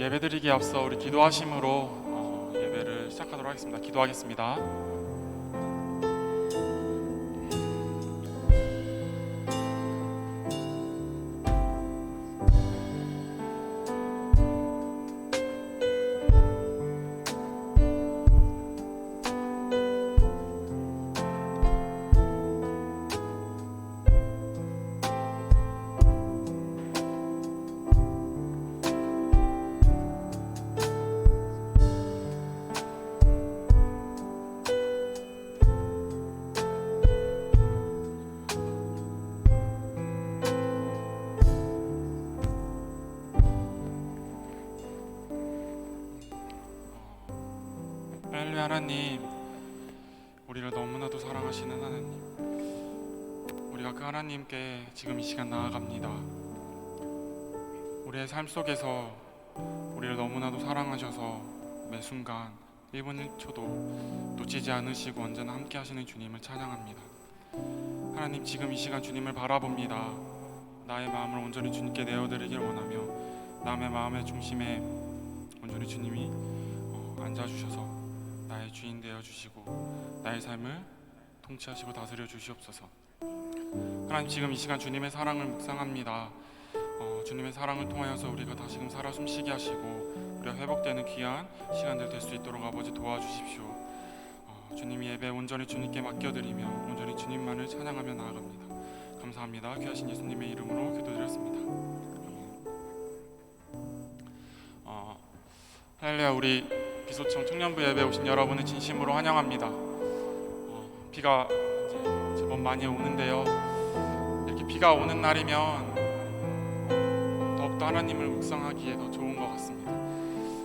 예배드리기에 앞서 우리 기도하심으로 예배를 시작하도록 하겠습니다. 기도하겠습니다. 할렐루야. 하나님, 우리를 너무나도 사랑하시는 하나님, 우리가 그 하나님께 지금 이 시간 나아갑니다. 우리의 삶 속에서 우리를 너무나도 사랑하셔서 매 순간 1분 1초도 놓치지 않으시고 언제나 함께 하시는 주님을 찬양합니다. 하나님, 지금 이 시간 주님을 바라봅니다. 나의 마음을 온전히 주님께 내어드리길 원하며 남의 마음의 중심에 온전히 주님이 앉아주셔서 나의 주인 되어주시고 나의 삶을 통치하시고 다스려 주시옵소서. 하나님, 지금 이 시간 주님의 사랑을 묵상합니다. 주님의 사랑을 통하여서 우리가 다시금 살아 숨쉬게 하시고 우리가 회복되는 귀한 시간들 될 수 있도록 아버지 도와주십시오. 주님 예배 온전히 주님께 맡겨드리며 온전히 주님만을 찬양하며 나아갑니다. 감사합니다. 귀하신 예수님의 이름으로 기도드렸습니다. 할렐루야. 우리 비소청 청년부 예배 오신 여러분을 진심으로 환영합니다. 비가 이제 제법 많이 오는데요, 이렇게 비가 오는 날이면 더욱더 하나님을 묵상하기에 더 좋은 것 같습니다.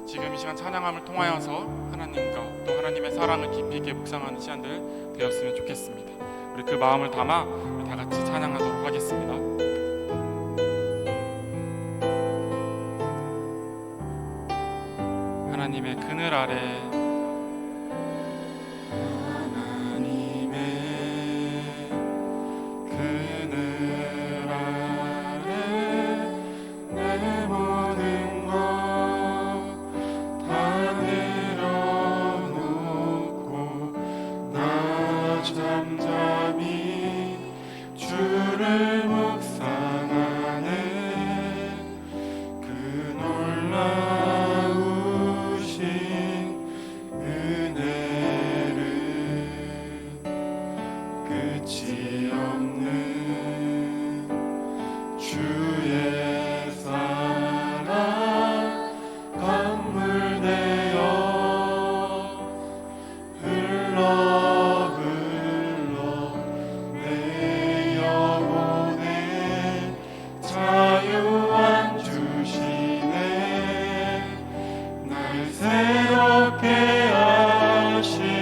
지금 이 시간 찬양함을 통하여서 하나님과 또 하나님의 사랑을 깊이 있게 묵상하는 시간들 되었으면 좋겠습니다. 우리 그 마음을 담아 다 같이 찬양하도록 하겠습니다. 하나님의 그늘 아래, 하나님의 그늘 아래 내 모든 것 다 내려놓고 나 잠잠히 주를 묵상하네. 그 은혜를 끝이 없는 주의 사랑 강물 되어 흘러 내 영혼에 자유한 주시네. 날 새롭게 하시네.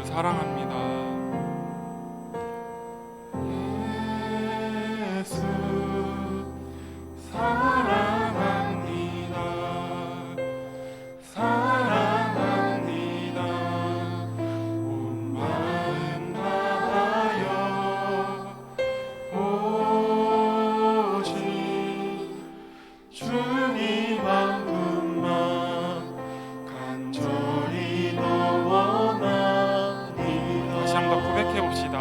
예수 사랑합니다. 예수 사랑합니다. 사랑합니다. 온 마음 다하여 오직 주님 한 분만 간절히 원합니다. 다시 한번 고백해 봅시다.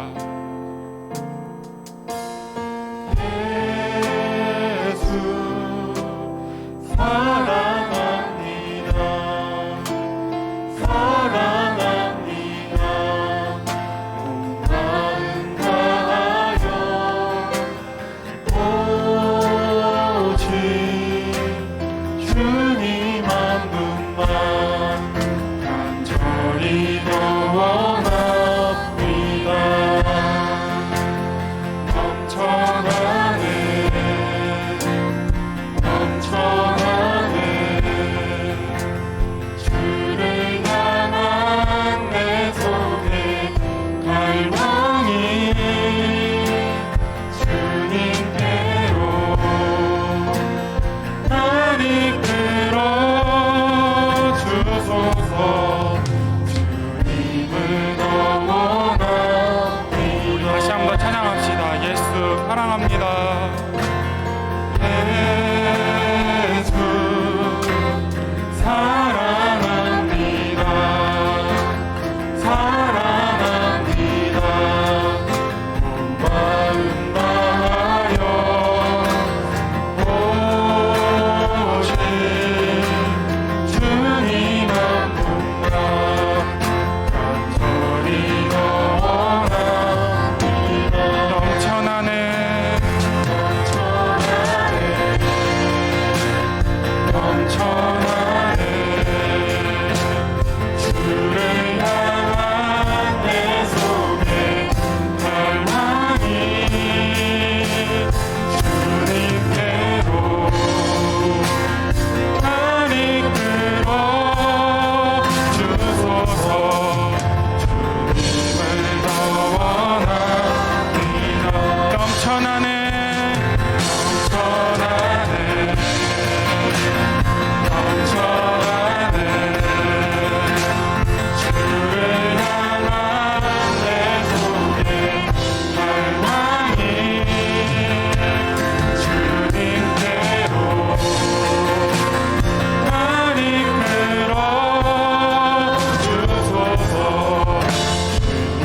예수 사랑합니다. 사랑합니다. 온 마음 다하여 오직 주님 한 분만 간절히 원합니다. 넘쳐나네 넘쳐나네 주를 향한 내 속에 갈망이 주님께로 날 이끌어 주소서. 주님을 더 원합니다. 다시 한번 찬양합시다. 예수 사랑합니다. 예수 사랑합니다. 사랑합니다. 온 마음 다하여 오직 주님 한 분만 간절히 원합니다. 넘쳐나네 넘쳐나네 주를 향한 내 속에 갈망이 주님께로 날 이끌어 주소서. 주님을 더 원합니다. 넘쳐나네 넘쳐나네 넘쳐나네 주를 향한 내 속에 갈망이 주님께로 날 이끌어 주소서.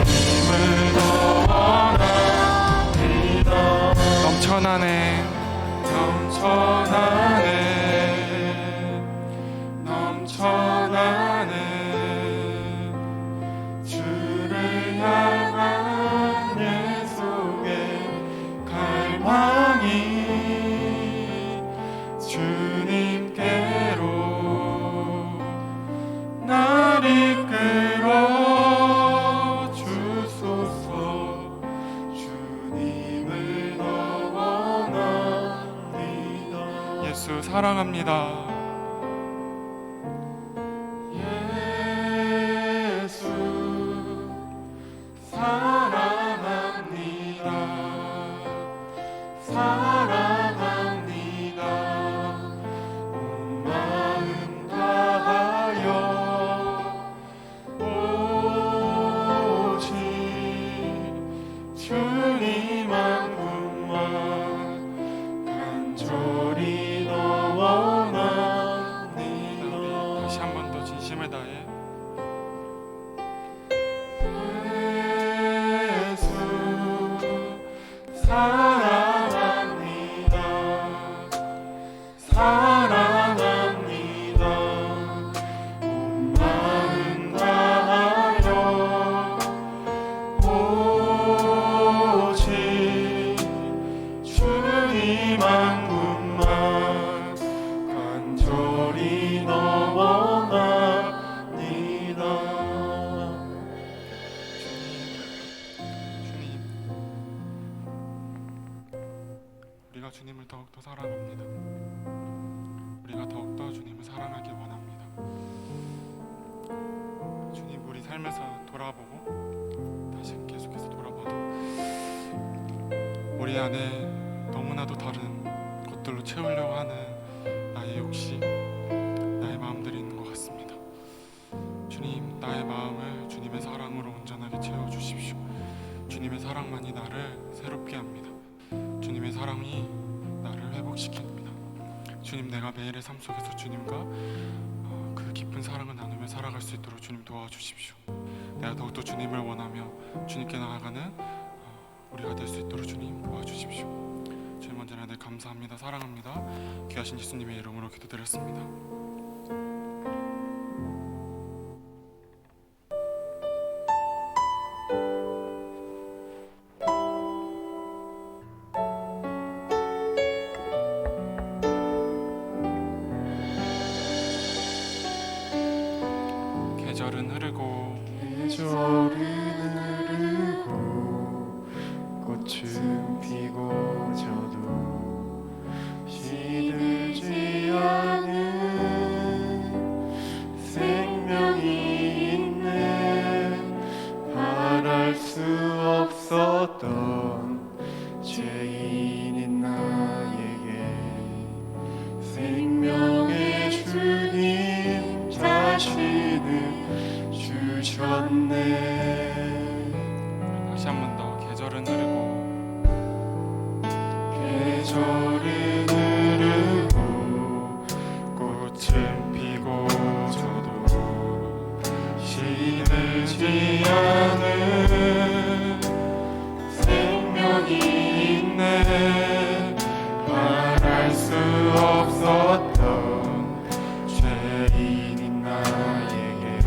주님을 더 원합니다. 넘쳐나네 넘쳐나네 넘쳐나네 주를 향한 내 속에 갈망이 주님께로 날 이끌어 주소서. 주님을 더 원합니다. 예수 사랑합니다. 예수 사랑합니다. 사랑합니다. 온 마음 다하여 오직 주님 한 분만 간절히 더 원합니다. 다시 한 번 더 진심을 다해. 예수 사랑합니다. 사랑합니다. 온 마음 다하여 오직 주님 한 분만 간절히 더 원합니다. 주님 우리가 주님을 더욱더 사랑합니다. 우리가 더욱더 주님을 사랑하길 원합니다. 주님, 우리 삶에서 돌아보고 다시 계속해서 돌아봐도 우리 안에 너무나도 다른 것들로 채우려고 하는 나의 욕심, 나의 마음들이 있는 것 같습니다. 주님, 나의 마음을 주님의 사랑으로 온전하게 채워주십시오. 주님의 사랑만이 나를 새롭게 합니다. 주님의 사랑이 나를 회복시킵니다. 주님, 내가 매일의 삶 속에서 주님과 그 깊은 사랑을 나누며 살아갈 수 있도록 주님 도와주십시오. 내가 더욱더 주님을 원하며 주님께 나아가는 우리가 될 수 있도록 주님 도와주십시오. 주님, 언제나 늘 감사합니다. 사랑합니다. 귀하신 예수님의 이름으로 기도드렸습니다. 계절은 흐르고 꽃은 피고 저도 시들지 않은 생명이 있네. 바랄 수 없었던 죄인인 나에게 생명의 주님 자신을 주셨네. 다시 한 번 더. 계절은 흐르고 계절은 흐르고 꽃은 피고 저도 시들지 않은 생명이 있네. 말할 수 없었던 죄인인 나에게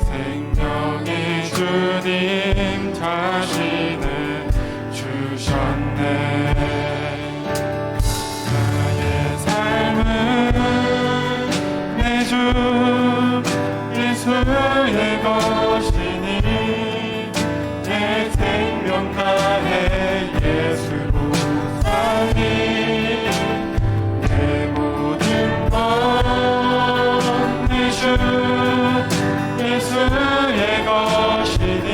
생명의 주님 자신을 주셨네. 나의 삶은 내 주 예수의 것이니 내 생명 다해 예수로 살리. 내 모든 것 내 주 예수의 것이니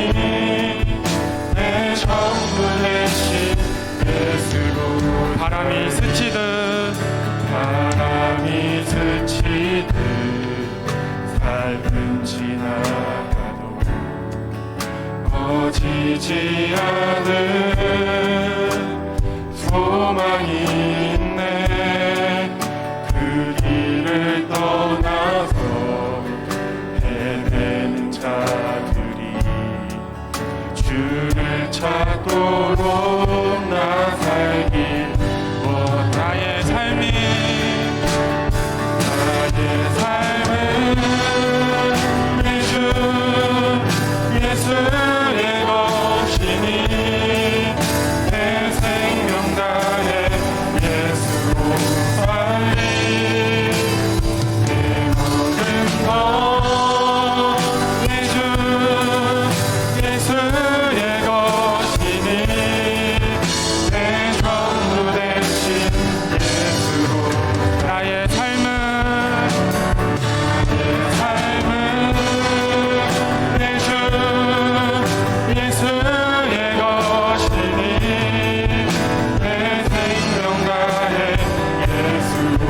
내 전부 되신 예수로. 바람이 스치듯 삶은 지나가도 꺼지지 않은 소망이 있네. 그 길을 떠나서 헤매는 자들이 주를 찾도록 나 살길 원하네. 나의 삶이 내 주 예수의 것이니 내 생명 다해 예수로 살리. 내 모든 것 내 주 예수의 것이니 내 전부 되신 예수로. 나의 삶은 내 주 예수의 것이니 내 생명 다해 예수로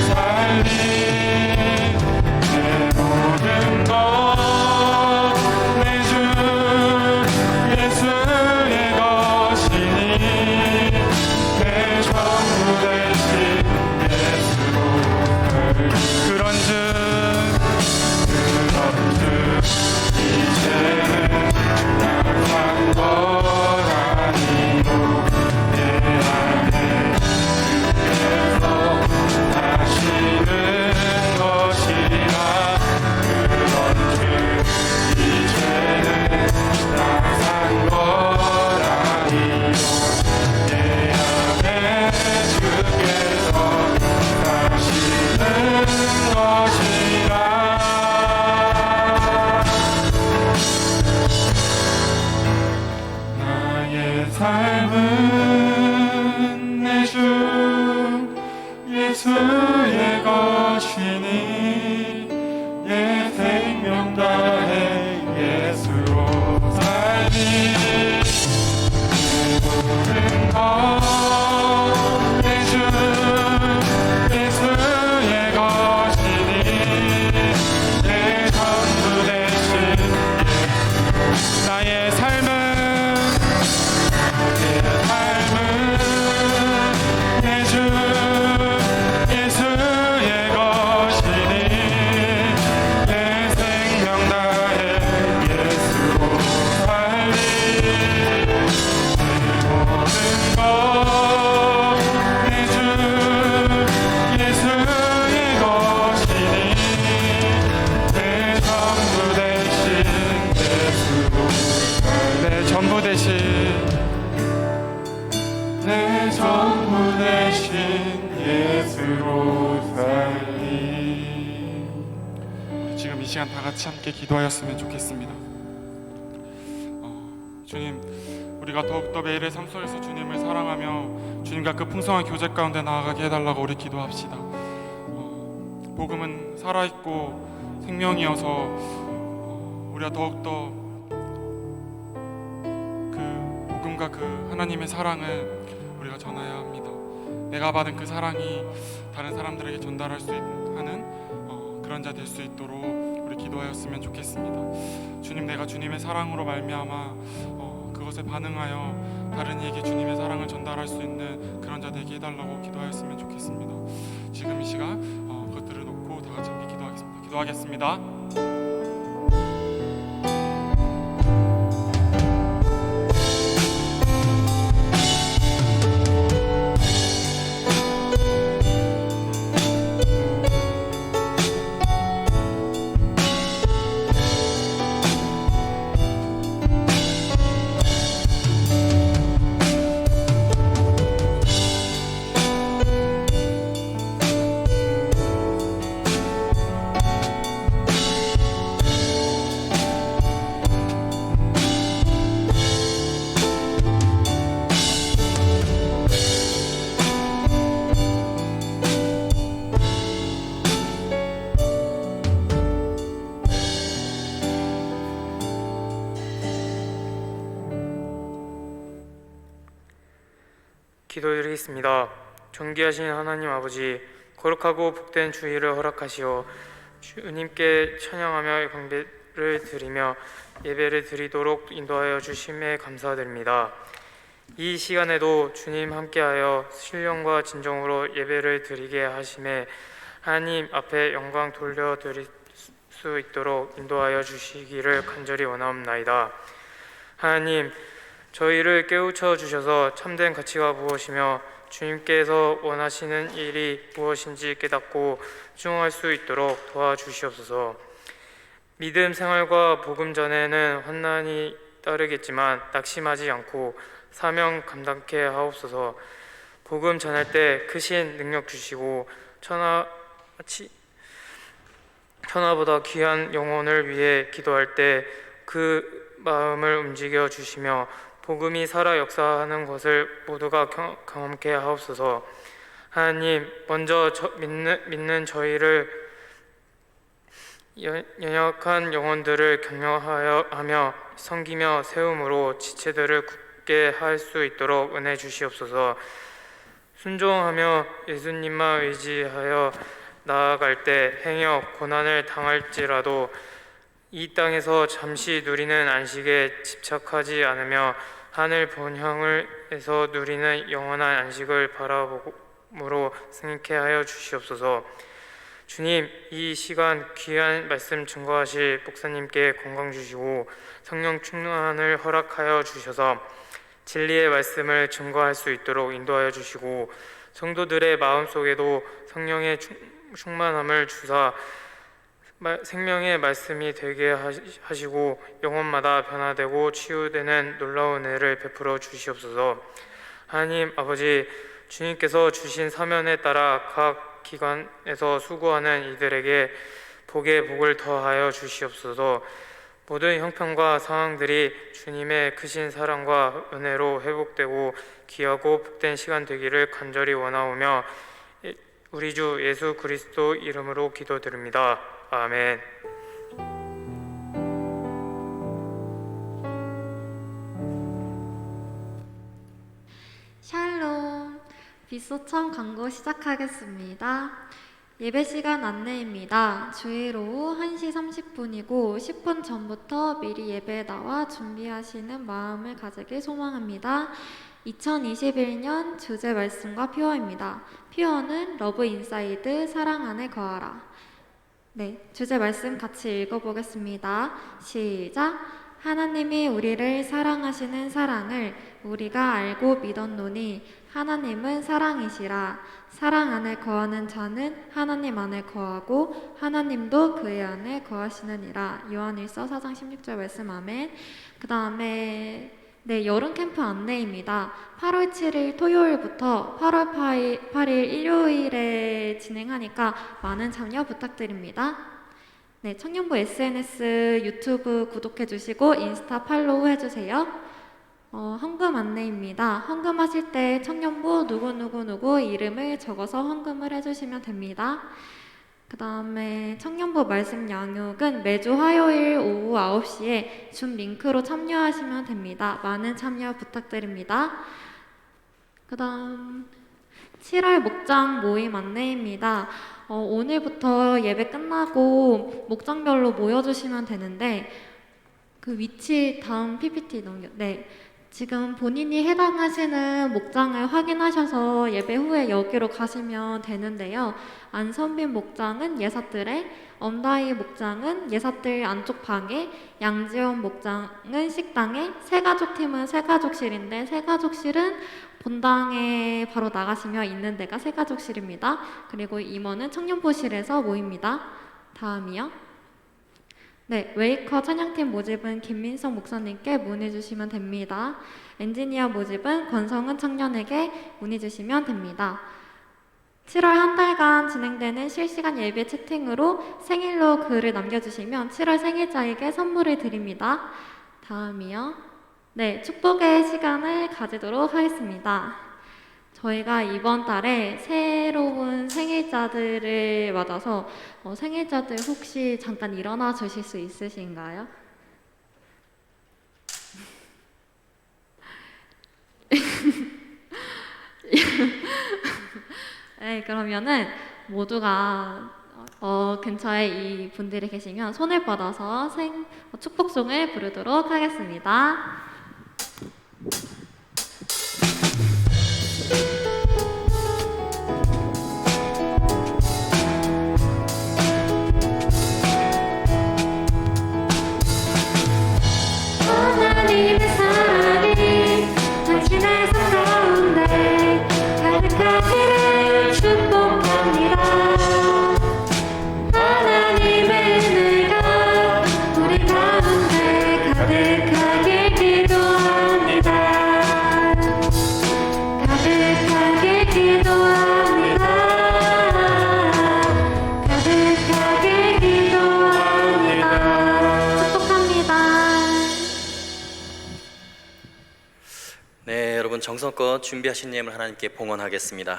살리. 내 모든 것 내 주 예수의 것이니 내 전부 되신 예수로 살리. 그런즉 이제는 약한 것 아니요 내 안에 주께서 하시는 것이라. 그런즉 이제는 약한 것 아니요 내 안에 주께서 하시는 것이라. 나의 삶은 내 주 예수의 것이니 내 생명 다 대신 내 전부 대신 예수로 살리. 지금 이 시간 다 같이 함께 기도하였으면 좋겠습니다. 주님, 우리가 더욱더 매일의 삶 속에서 주님을 사랑하며 주님과 그 풍성한 교제 가운데 나아가게 해달라고 우리 기도합시다. 복음은 살아있고 생명이어서 우리가 더욱더 그 복음과 그 하나님의 사랑을 우리가 전해야 합니다. 내가 받은 그 사랑이 다른 사람들에게 전달할 수 있는 그런 자 될 수 있도록 우리 기도하였으면 좋겠습니다. 주님, 내가 주님의 사랑으로 말미암아 그것에 반응하여 다른 이에게 주님의 사랑을 전달할 수 있는 그런 자 되게 해달라고 기도하였으면 좋겠습니다. 지금 이 시간 그것들을 놓고 다 같이 함께 기도하겠습니다. 기도하겠습니다. 기도드리겠습니다. 존귀하신 하나님 아버지, 거룩하고 복된 주일을 허락하시어 주님께 찬양하며 경배를 드리며 예배를 드리도록 인도하여 주심에 감사드립니다. 이 시간에도 주님 함께하여 신령과 진정으로 예배를 드리게 하심에 하나님 앞에 영광 돌려드릴 수 있도록 인도하여 주시기를 간절히 원하옵나이다. 하나님, 저희를 깨우쳐 주셔서 참된 가치가 무엇이며 주님께서 원하시는 일이 무엇인지 깨닫고 수용할 수 있도록 도와주시옵소서. 믿음 생활과 복음 전에는 환난이 따르겠지만 낙심하지 않고 사명 감당케 하옵소서. 복음 전할 때 크신 능력 주시고 천하보다 귀한 영혼을 위해 기도할 때 그 마음을 움직여 주시며 복음이 살아 역사하는 것을 모두가 경험케 하옵소서. 하나님, 먼저 믿는 저희를 연약한 영혼들을 격려하며 섬기며 세움으로 지체들을 굳게 할 수 있도록 은혜 주시옵소서. 순종하며 예수님만 의지하여 나아갈 때 행여 고난을 당할지라도 이 땅에서 잠시 누리는 안식에 집착하지 않으며 하늘 본향에서 누리는 영원한 안식을 바라봄으로 승리케 하여 주시옵소서. 주님, 이 시간 귀한 말씀 증거하실 목사님께 건강 주시고 성령 충만을 허락하여 주셔서 진리의 말씀을 증거할 수 있도록 인도하여 주시고 성도들의 마음속에도 성령의 충만함을 주사 생명의 말씀이 되게 하시고 영혼마다 변화되고 치유되는 놀라운 은혜를 베풀어 주시옵소서. 하나님 아버지, 주님께서 주신 사명에 따라 각 기관에서 수고하는 이들에게 복의 복을 더하여 주시옵소서. 모든 형편과 상황들이 주님의 크신 사랑과 은혜로 회복되고 귀하고 복된 시간 되기를 간절히 원하오며 우리 주 예수 그리스도 이름으로 기도드립니다. 아멘. 샬롬, 빗소청 광고 시작하겠습니다. 예배 시간 안내입니다. 주일 오후 1시 30분이고 10분 전부터 미리 예배에 나와 준비하시는 마음을 가지길 소망합니다. 2021년 주제 말씀과 표어입니다. 표어는 러브 인사이드, 사랑 안에 거하라. 네, 주제 말씀 같이 읽어보겠습니다. 시작! 하나님이 우리를 사랑하시는 사랑을 우리가 알고 믿었노니 하나님은 사랑이시라. 사랑 안에 거하는 자는 하나님 안에 거하고 하나님도 그의 안에 거하시느니라. 요한일서 4장 16절 말씀. 아멘. 그 다음에 네, 여름 캠프 안내입니다. 8월 7일 토요일부터 8월 8일 일요일에 진행하니까 많은 참여 부탁드립니다. 네, 청년부 SNS 유튜브 구독해주시고 인스타 팔로우 해주세요. 헌금 안내입니다. 헌금하실 때 청년부 누구누구누구 이름을 적어서 헌금을 해주시면 됩니다. 그 다음에 청년부 말씀 양육은 매주 화요일 오후 9시에 줌 링크로 참여하시면 됩니다. 많은 참여 부탁드립니다. 그 다음 7월 목장 모임 안내입니다. 오늘부터 예배 끝나고 목장별로 모여주시면 되는데 그 위치 다음 PPT 네. 지금 본인이 해당하시는 목장을 확인하셔서 예배 후에 여기로 가시면 되는데요. 안선빈 목장은 예사뜰에, 엄다희 목장은 예사뜰 안쪽 방에, 양지원 목장은 식당에, 새가족팀은 새가족실인데 새가족실은 본당에 바로 나가시면 있는 데가 새가족실입니다. 그리고 임원은 청년부실에서 모입니다. 다음이요. 네, 웨이커 찬양팀 모집은 김민성 목사님께 문의 주시면 됩니다. 엔지니어 모집은 권성은 청년에게 문의 주시면 됩니다. 7월 한 달간 진행되는 실시간 예배 채팅으로 생일로 글을 남겨주시면 7월 생일자에게 선물을 드립니다. 다음이요. 네, 축복의 시간을 가지도록 하겠습니다. 저희가 이번 달에 새로운 생일자들을 맞아서 생일자들 혹시 잠깐 일어나 주실 수 있으신가요? 네, 그러면은 모두가 근처에 이 분들이 계시면 손을 뻗어서 축복송을 부르도록 하겠습니다. 하나님의 사랑이 당신의 삶 가운데 가득하기를 축복합니다. 하나님의 은혜가 우리 가운데 가득하게 기도합니다. 가득하게 기도합니다. 가득하게 기도합니다. 축복합니다. 네, 여러분 정성껏 준비하신 예물 하나님께 봉헌하겠습니다.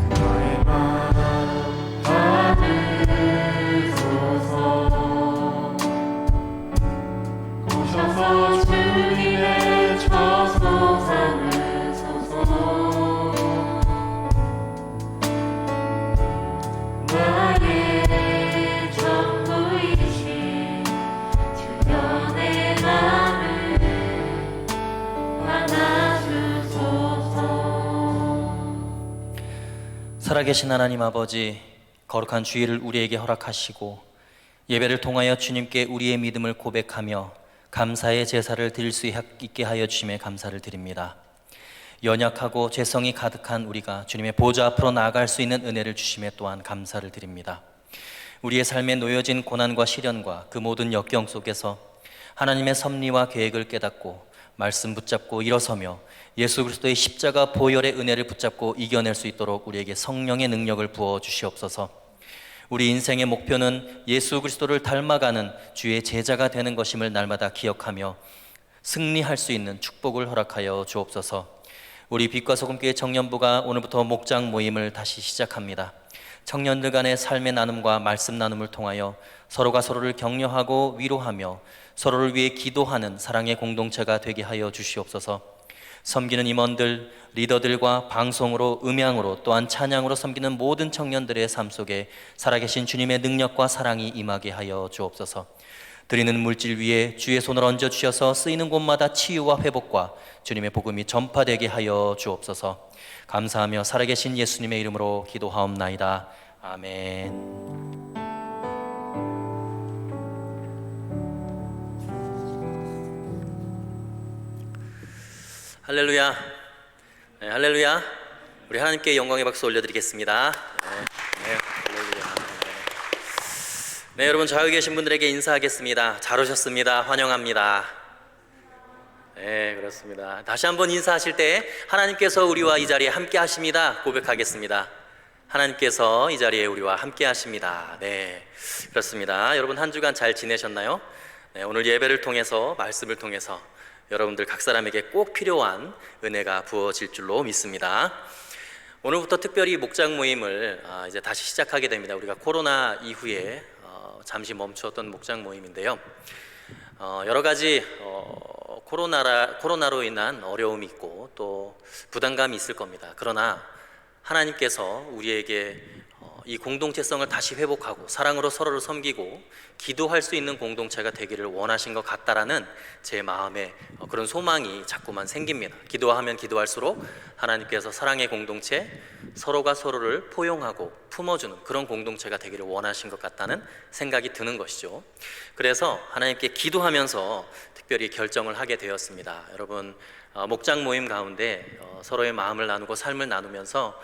나의 마음 받으소서. 오셔서 주님의 저소 삼으소서. 나의 전부이신 주변의 나를 안아주소서. 살아계신 하나님 아버지, 거룩한 주일을 우리에게 허락하시고 예배를 통하여 주님께 우리의 믿음을 고백하며 감사의 제사를 드릴 수 있게 하여 주심에 감사를 드립니다. 연약하고 죄성이 가득한 우리가 주님의 보좌 앞으로 나아갈 수 있는 은혜를 주심에 또한 감사를 드립니다. 우리의 삶에 놓여진 고난과 시련과 그 모든 역경 속에서 하나님의 섭리와 계획을 깨닫고 말씀 붙잡고 일어서며 예수 그리스도의 십자가 보혈의 은혜를 붙잡고 이겨낼 수 있도록 우리에게 성령의 능력을 부어 주시옵소서. 우리 인생의 목표는 예수 그리스도를 닮아가는 주의 제자가 되는 것임을 날마다 기억하며 승리할 수 있는 축복을 허락하여 주옵소서. 우리 빛과 소금교회 청년부가 오늘부터 목장 모임을 다시 시작합니다. 청년들 간의 삶의 나눔과 말씀 나눔을 통하여 서로가 서로를 격려하고 위로하며 서로를 위해 기도하는 사랑의 공동체가 되게 하여 주시옵소서. 섬기는 임원들, 리더들과 방송으로, 음향으로, 또한 찬양으로 섬기는 모든 청년들의 삶 속에 살아계신 주님의 능력과 사랑이 임하게 하여 주옵소서. 드리는 물질 위에 주의 손을 얹어 주셔서 쓰이는 곳마다 치유와 회복과 주님의 복음이 전파되게 하여 주옵소서. 감사하며 살아계신 예수님의 이름으로 기도하옵나이다. 아멘. 할렐루야. 네, 할렐루야. 우리 하나님께 영광의 박수 올려드리겠습니다. 네. 네, 여러분 좌우에 계신 분들에게 인사하겠습니다. 잘 오셨습니다. 환영합니다. 네, 그렇습니다. 다시 한번 인사하실 때 하나님께서 우리와 이 자리에 함께 하십니다 고백하겠습니다. 하나님께서 이 자리에 우리와 함께 하십니다. 네, 그렇습니다. 여러분 한 주간 잘 지내셨나요? 네, 오늘 예배를 통해서 말씀을 통해서 여러분들 각 사람에게 꼭 필요한 은혜가 부어질 줄로 믿습니다. 오늘부터 특별히 목장 모임을 이제 다시 시작하게 됩니다. 우리가 코로나 이후에 잠시 멈추었던 목장 모임인데요. 여러 가지 코로나로 인한 어려움이 있고 또 부담감이 있을 겁니다. 그러나 하나님께서 우리에게 이 공동체성을 다시 회복하고 사랑으로 서로를 섬기고 기도할 수 있는 공동체가 되기를 원하신 것 같다라는 제 마음에 그런 소망이 자꾸만 생깁니다. 기도하면 기도할수록 하나님께서 사랑의 공동체, 서로가 서로를 포용하고 품어주는 그런 공동체가 되기를 원하신 것 같다는 생각이 드는 것이죠. 그래서 하나님께 기도하면서 특별히 결정을 하게 되었습니다. 여러분 목장 모임 가운데 서로의 마음을 나누고 삶을 나누면서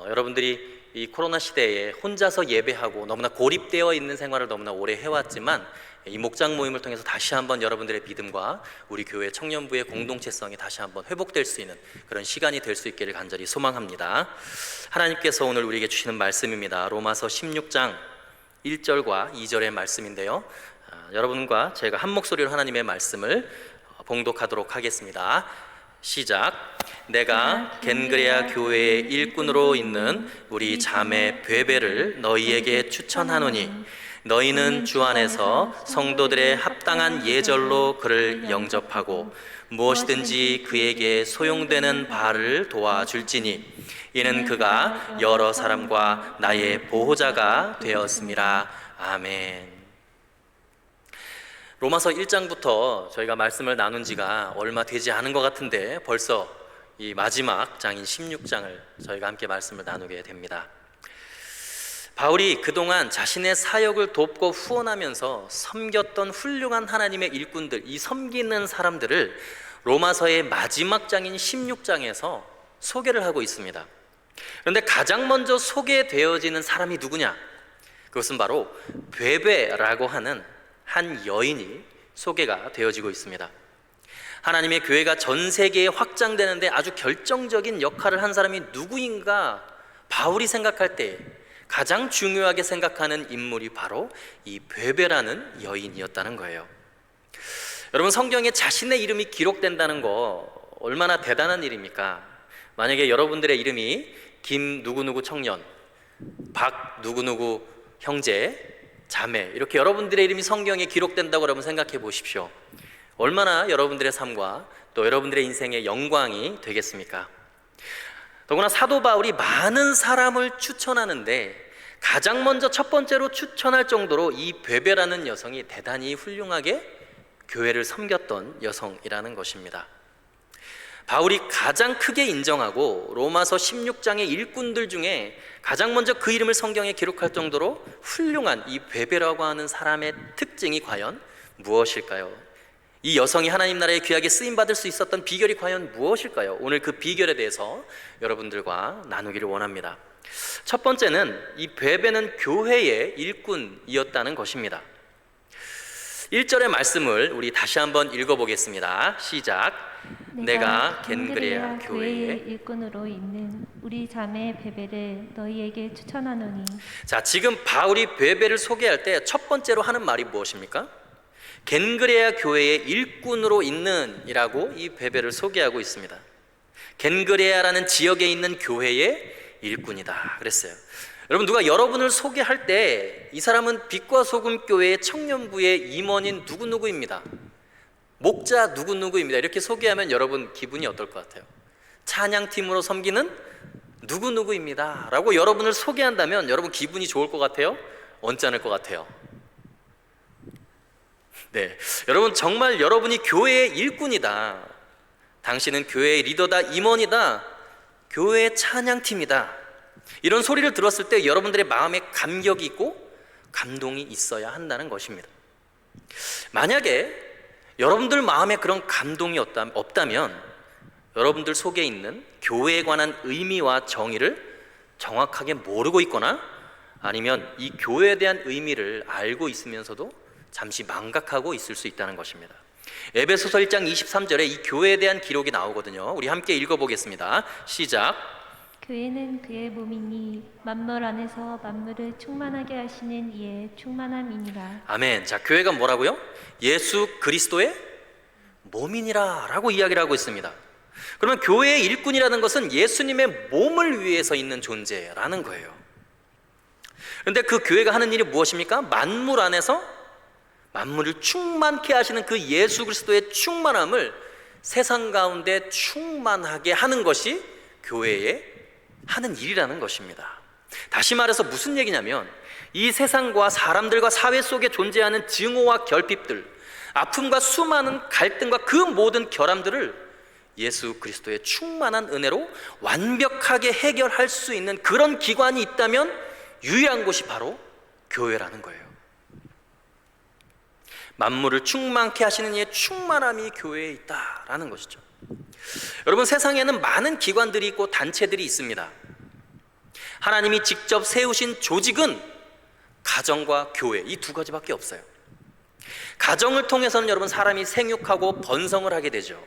여러분들이 이 코로나 시대에 혼자서 예배하고 너무나 고립되어 있는 생활을 너무나 오래 해왔지만 이 목장 모임을 통해서 다시 한번 여러분들의 믿음과 우리 교회 청년부의 공동체성이 다시 한번 회복될 수 있는 그런 시간이 될 수 있기를 간절히 소망합니다. 하나님께서 오늘 우리에게 주시는 말씀입니다. 로마서 16장 1절과 2절의 말씀인데요. 여러분과 제가 한 목소리로 하나님의 말씀을 봉독하도록 하겠습니다. 시작. 내가 겐그레아 교회의 일꾼으로 있는 우리 자매 베베를 너희에게 추천하노니 너희는 주 안에서 성도들의 합당한 예절로 그를 영접하고 무엇이든지 그에게 소용되는 바를 도와줄지니 이는 그가 여러 사람과 나의 보호자가 되었음이라. 아멘. 로마서 1장부터 저희가 말씀을 나눈 지가 얼마 되지 않은 것 같은데 벌써 이 마지막 장인 16장을 저희가 함께 말씀을 나누게 됩니다. 바울이 그동안 자신의 사역을 돕고 후원하면서 섬겼던 훌륭한 하나님의 일꾼들, 이 섬기는 사람들을 로마서의 마지막 장인 16장에서 소개를 하고 있습니다. 그런데 가장 먼저 소개되어지는 사람이 누구냐? 그것은 바로 베베라고 하는 한 여인이 소개가 되어지고 있습니다. 하나님의 교회가 전 세계에 확장되는데 아주 결정적인 역할을 한 사람이 누구인가 바울이 생각할 때 가장 중요하게 생각하는 인물이 바로 이 베베라는 여인이었다는 거예요. 여러분 성경에 자신의 이름이 기록된다는 거 얼마나 대단한 일입니까? 만약에 여러분들의 이름이 김 누구누구 청년, 박 누구누구 형제, 자매 이렇게 여러분들의 이름이 성경에 기록된다고 여러분 생각해 보십시오. 얼마나 여러분들의 삶과 또 여러분들의 인생의 영광이 되겠습니까? 더구나 사도 바울이 많은 사람을 추천하는데 가장 먼저 첫 번째로 추천할 정도로 이 베베라는 여성이 대단히 훌륭하게 교회를 섬겼던 여성이라는 것입니다. 바울이 가장 크게 인정하고 로마서 16장의 일꾼들 중에 가장 먼저 그 이름을 성경에 기록할 정도로 훌륭한 이 베베라고 하는 사람의 특징이 과연 무엇일까요? 이 여성이 하나님 나라에 귀하게 쓰임받을 수 있었던 비결이 과연 무엇일까요? 오늘 그 비결에 대해서 여러분들과 나누기를 원합니다. 첫 번째는 이 베베는 교회의 일꾼이었다는 것입니다. 1절의 말씀을 우리 다시 한번 읽어보겠습니다. 시작. 내가 겐그레아 교회의 일꾼으로 있는 우리 자매 베베를 너희에게 추천하노니. 자, 지금 바울이 베베를 소개할 때 첫 번째로 하는 말이 무엇입니까? 겐그레아 교회의 일꾼으로 있는 이라고 이 베베를 소개하고 있습니다. 겐그레아라는 지역에 있는 교회의 일꾼이다 그랬어요. 여러분 누가 여러분을 소개할 때 이 사람은 빛과 소금 교회의 청년부의 임원인 누구누구입니다. 목자 누구누구입니다. 이렇게 소개하면 여러분 기분이 어떨 것 같아요? 찬양팀으로 섬기는 누구누구입니다 라고 여러분을 소개한다면 여러분 기분이 좋을 것 같아요? 언짢을 것 같아요? 네, 여러분 정말 여러분이 교회의 일꾼이다. 당신은 교회의 리더다, 임원이다, 교회의 찬양팀이다. 이런 소리를 들었을 때 여러분들의 마음에 감격이 있고 감동이 있어야 한다는 것입니다. 만약에 여러분들 마음에 그런 감동이 없다면 여러분들 속에 있는 교회에 관한 의미와 정의를 정확하게 모르고 있거나 아니면 이 교회에 대한 의미를 알고 있으면서도 잠시 망각하고 있을 수 있다는 것입니다. 에베소서 1장 23절에 이 교회에 대한 기록이 나오거든요. 우리 함께 읽어보겠습니다. 시작. 교회는 그의 몸이니 만물 안에서 만물을 충만하게 하시는 이의 충만함이니라. 아멘. 자, 교회가 뭐라고요? 예수 그리스도의 몸이니라 라고 이야기를 하고 있습니다. 그러면 교회의 일꾼이라는 것은 예수님의 몸을 위해서 있는 존재라는 거예요. 그런데 그 교회가 하는 일이 무엇입니까? 만물 안에서 만물을 충만케 하시는 그 예수 그리스도의 충만함을 세상 가운데 충만하게 하는 것이 교회의 하는 일이라는 것입니다. 다시 말해서 무슨 얘기냐면 이 세상과 사람들과 사회 속에 존재하는 증오와 결핍들, 아픔과 수많은 갈등과 그 모든 결함들을 예수 그리스도의 충만한 은혜로 완벽하게 해결할 수 있는 그런 기관이 있다면 유일한 곳이 바로 교회라는 거예요. 만물을 충만케 하시는 이의 충만함이 교회에 있다라는 것이죠. 여러분, 세상에는 많은 기관들이 있고 단체들이 있습니다. 하나님이 직접 세우신 조직은 가정과 교회, 이 두 가지밖에 없어요. 가정을 통해서는 여러분 사람이 생육하고 번성을 하게 되죠.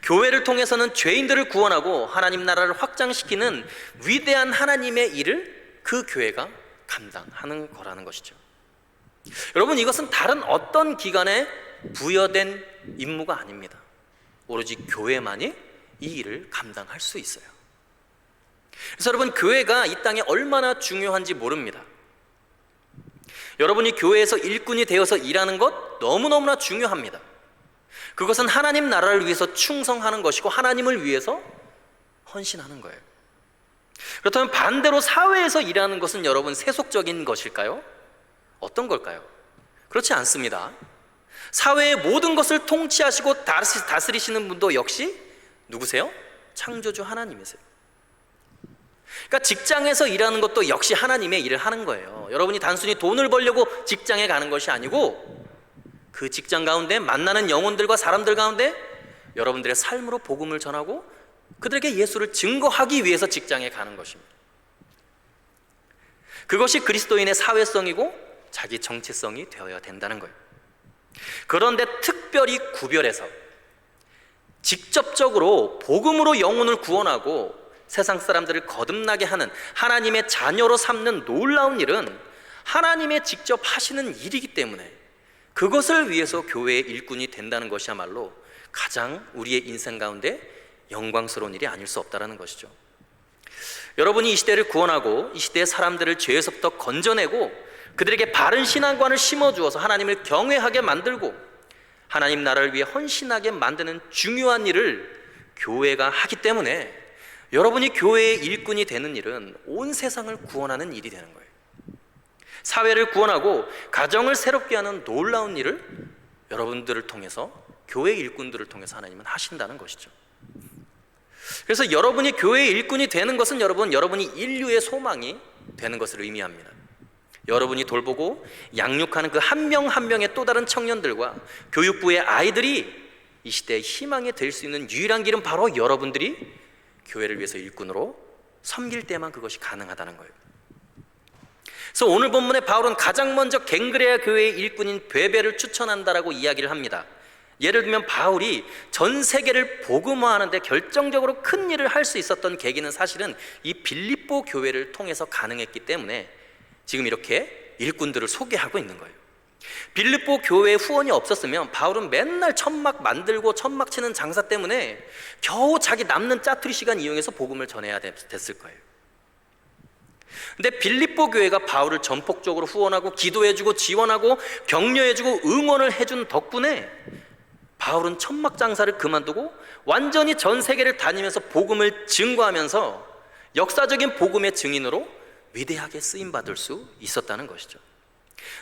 교회를 통해서는 죄인들을 구원하고 하나님 나라를 확장시키는 위대한 하나님의 일을 그 교회가 감당하는 거라는 것이죠. 여러분, 이것은 다른 어떤 기관에 부여된 임무가 아닙니다. 오로지 교회만이 이 일을 감당할 수 있어요. 그래서 여러분, 교회가 이 땅에 얼마나 중요한지 모릅니다. 여러분이 교회에서 일꾼이 되어서 일하는 것 너무너무나 중요합니다. 그것은 하나님 나라를 위해서 충성하는 것이고 하나님을 위해서 헌신하는 거예요. 그렇다면 반대로 사회에서 일하는 것은 여러분 세속적인 것일까요? 어떤 걸까요? 그렇지 않습니다. 사회의 모든 것을 통치하시고 다스리시는 분도 역시 누구세요? 창조주 하나님이세요. 그러니까 직장에서 일하는 것도 역시 하나님의 일을 하는 거예요. 여러분이 단순히 돈을 벌려고 직장에 가는 것이 아니고 그 직장 가운데 만나는 영혼들과 사람들 가운데 여러분들의 삶으로 복음을 전하고 그들에게 예수를 증거하기 위해서 직장에 가는 것입니다. 그것이 그리스도인의 사회성이고 자기 정체성이 되어야 된다는 거예요. 그런데 특별히 구별해서 직접적으로 복음으로 영혼을 구원하고 세상 사람들을 거듭나게 하는 하나님의 자녀로 삼는 놀라운 일은 하나님의 직접 하시는 일이기 때문에 그것을 위해서 교회의 일꾼이 된다는 것이야말로 가장 우리의 인생 가운데 영광스러운 일이 아닐 수 없다는 것이죠. 여러분이 이 시대를 구원하고 이 시대의 사람들을 죄에서부터 건져내고 그들에게 바른 신앙관을 심어주어서 하나님을 경외하게 만들고 하나님 나라를 위해 헌신하게 만드는 중요한 일을 교회가 하기 때문에 여러분이 교회의 일꾼이 되는 일은 온 세상을 구원하는 일이 되는 거예요. 사회를 구원하고 가정을 새롭게 하는 놀라운 일을 여러분들을 통해서 교회 일꾼들을 통해서 하나님은 하신다는 것이죠. 그래서 여러분이 교회의 일꾼이 되는 것은 여러분이 인류의 소망이 되는 것을 의미합니다. 여러분이 돌보고 양육하는 그 한 명 한 명의 또 다른 청년들과 교육부의 아이들이 이 시대의 희망이 될 수 있는 유일한 길은 바로 여러분들이 교회를 위해서 일꾼으로 섬길 때만 그것이 가능하다는 거예요. 그래서 오늘 본문에 바울은 가장 먼저 갱그레아 교회의 일꾼인 베베를 추천한다라고 이야기를 합니다. 예를 들면 바울이 전 세계를 복음화하는데 결정적으로 큰 일을 할 수 있었던 계기는 사실은 이 빌립보 교회를 통해서 가능했기 때문에 지금 이렇게 일꾼들을 소개하고 있는 거예요. 빌립보 교회에 후원이 없었으면 바울은 맨날 천막 만들고 천막 치는 장사 때문에 겨우 자기 남는 짜투리 시간 이용해서 복음을 전해야 됐을 거예요. 근데 빌립보 교회가 바울을 전폭적으로 후원하고 기도해주고 지원하고 격려해주고 응원을 해준 덕분에 바울은 천막 장사를 그만두고 완전히 전 세계를 다니면서 복음을 증거하면서 역사적인 복음의 증인으로 위대하게 쓰임받을 수 있었다는 것이죠.